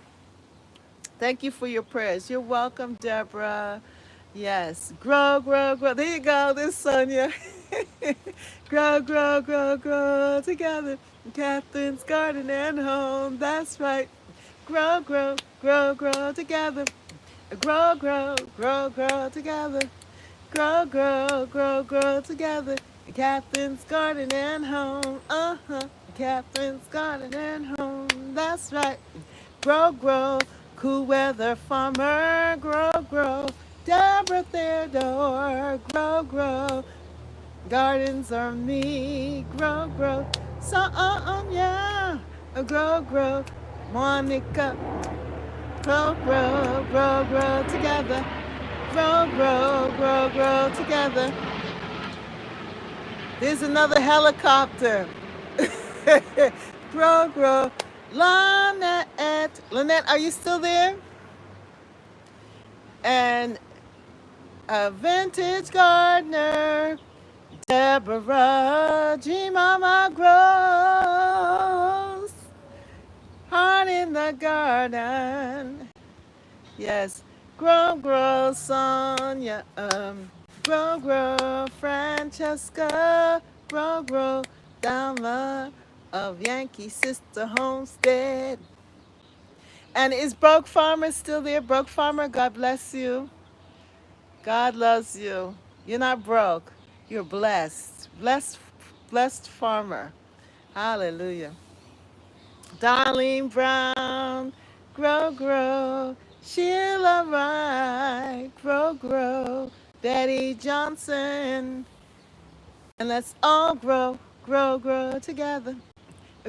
Thank you for your prayers. You're welcome, Deborah. Yes. Grow, grow, grow. There you go. There's Sonia. Grow, grow, grow, grow together. Catherine's Garden and Home. That's right. Grow, grow, grow, grow together. Grow, grow, grow, grow together. Grow, grow, grow, grow together. Catherine's Garden and Home. Catherine's Garden and Home. That's right. Grow, grow. Cool weather farmer. Grow, grow. Deborah Theodore. Grow, grow. Gardens are me. Grow, grow. So, yeah. Grow, grow. Monica. Grow, grow, grow, grow together. Grow, grow, grow, grow together. There's another helicopter. Grow, grow. Lynette. Lynette, are you still there? And a vintage gardener. Deborah G. Mama grows. Heart in the garden. Yes. Grow, grow, Sonia. Grow, grow, Francesca. Grow, grow, down the of Yankee Sister Homestead. And is Broke Farmer still there? Broke Farmer, God bless you. God loves you. You're not broke. You're blessed. Blessed farmer. Hallelujah. Darlene Brown, grow, grow. Sheila Wright, grow, grow. Betty Johnson, and let's all grow, grow, grow together.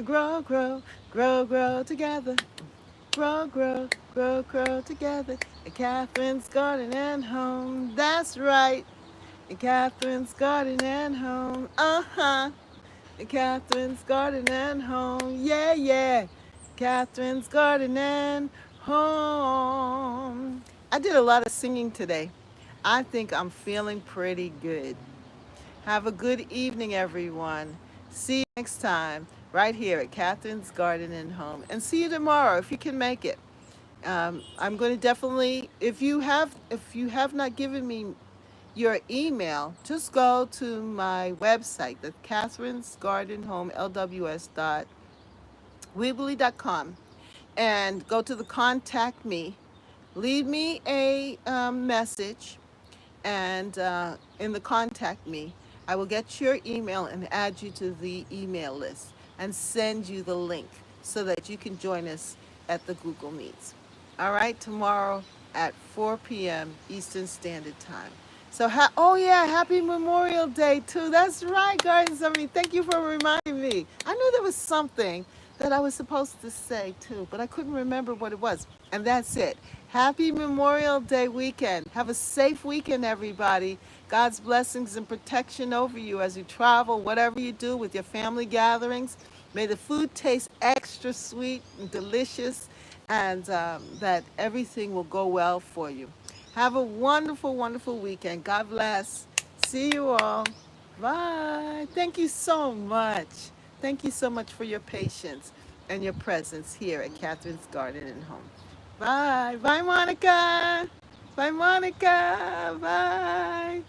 Grow, grow, grow, grow together. Grow, grow, grow, grow together. At Catherine's Garden and Home. That's right. At Catherine's Garden and Home. Uh-huh. Catherine's Garden and Home. Yeah, yeah. Catherine's Garden and Home. I did a lot of singing today. I think I'm feeling pretty good. Have a good evening, everyone. See you next time right here at Catherine's Garden and Home. And see you tomorrow if you can make it. I'm going to definitely, if you have not given me your email, just go to my website, that's Catherine's Garden Home LWS Weebly.com, and go to the contact me. Leave me a message, and in the contact me, I will get your email and add you to the email list and send you the link so that you can join us at the Google Meets. All right, tomorrow at 4 p.m. Eastern Standard Time. So, oh yeah, happy Memorial Day too. That's right, Garden Summit. Thank you for reminding me. I knew there was something that I was supposed to say too, but I couldn't remember what it was. And that's it. Happy Memorial Day weekend. Have a safe weekend, everybody. God's blessings and protection over you as you travel, whatever you do with your family gatherings. May the food taste extra sweet and delicious, and that everything will go well for you. Have a wonderful, wonderful weekend. God bless. See you all. Bye. Thank you so much. Thank you so much for your patience and your presence here at Catherine's Garden and Home. Bye. Bye, Monica. Bye, Monica. Bye.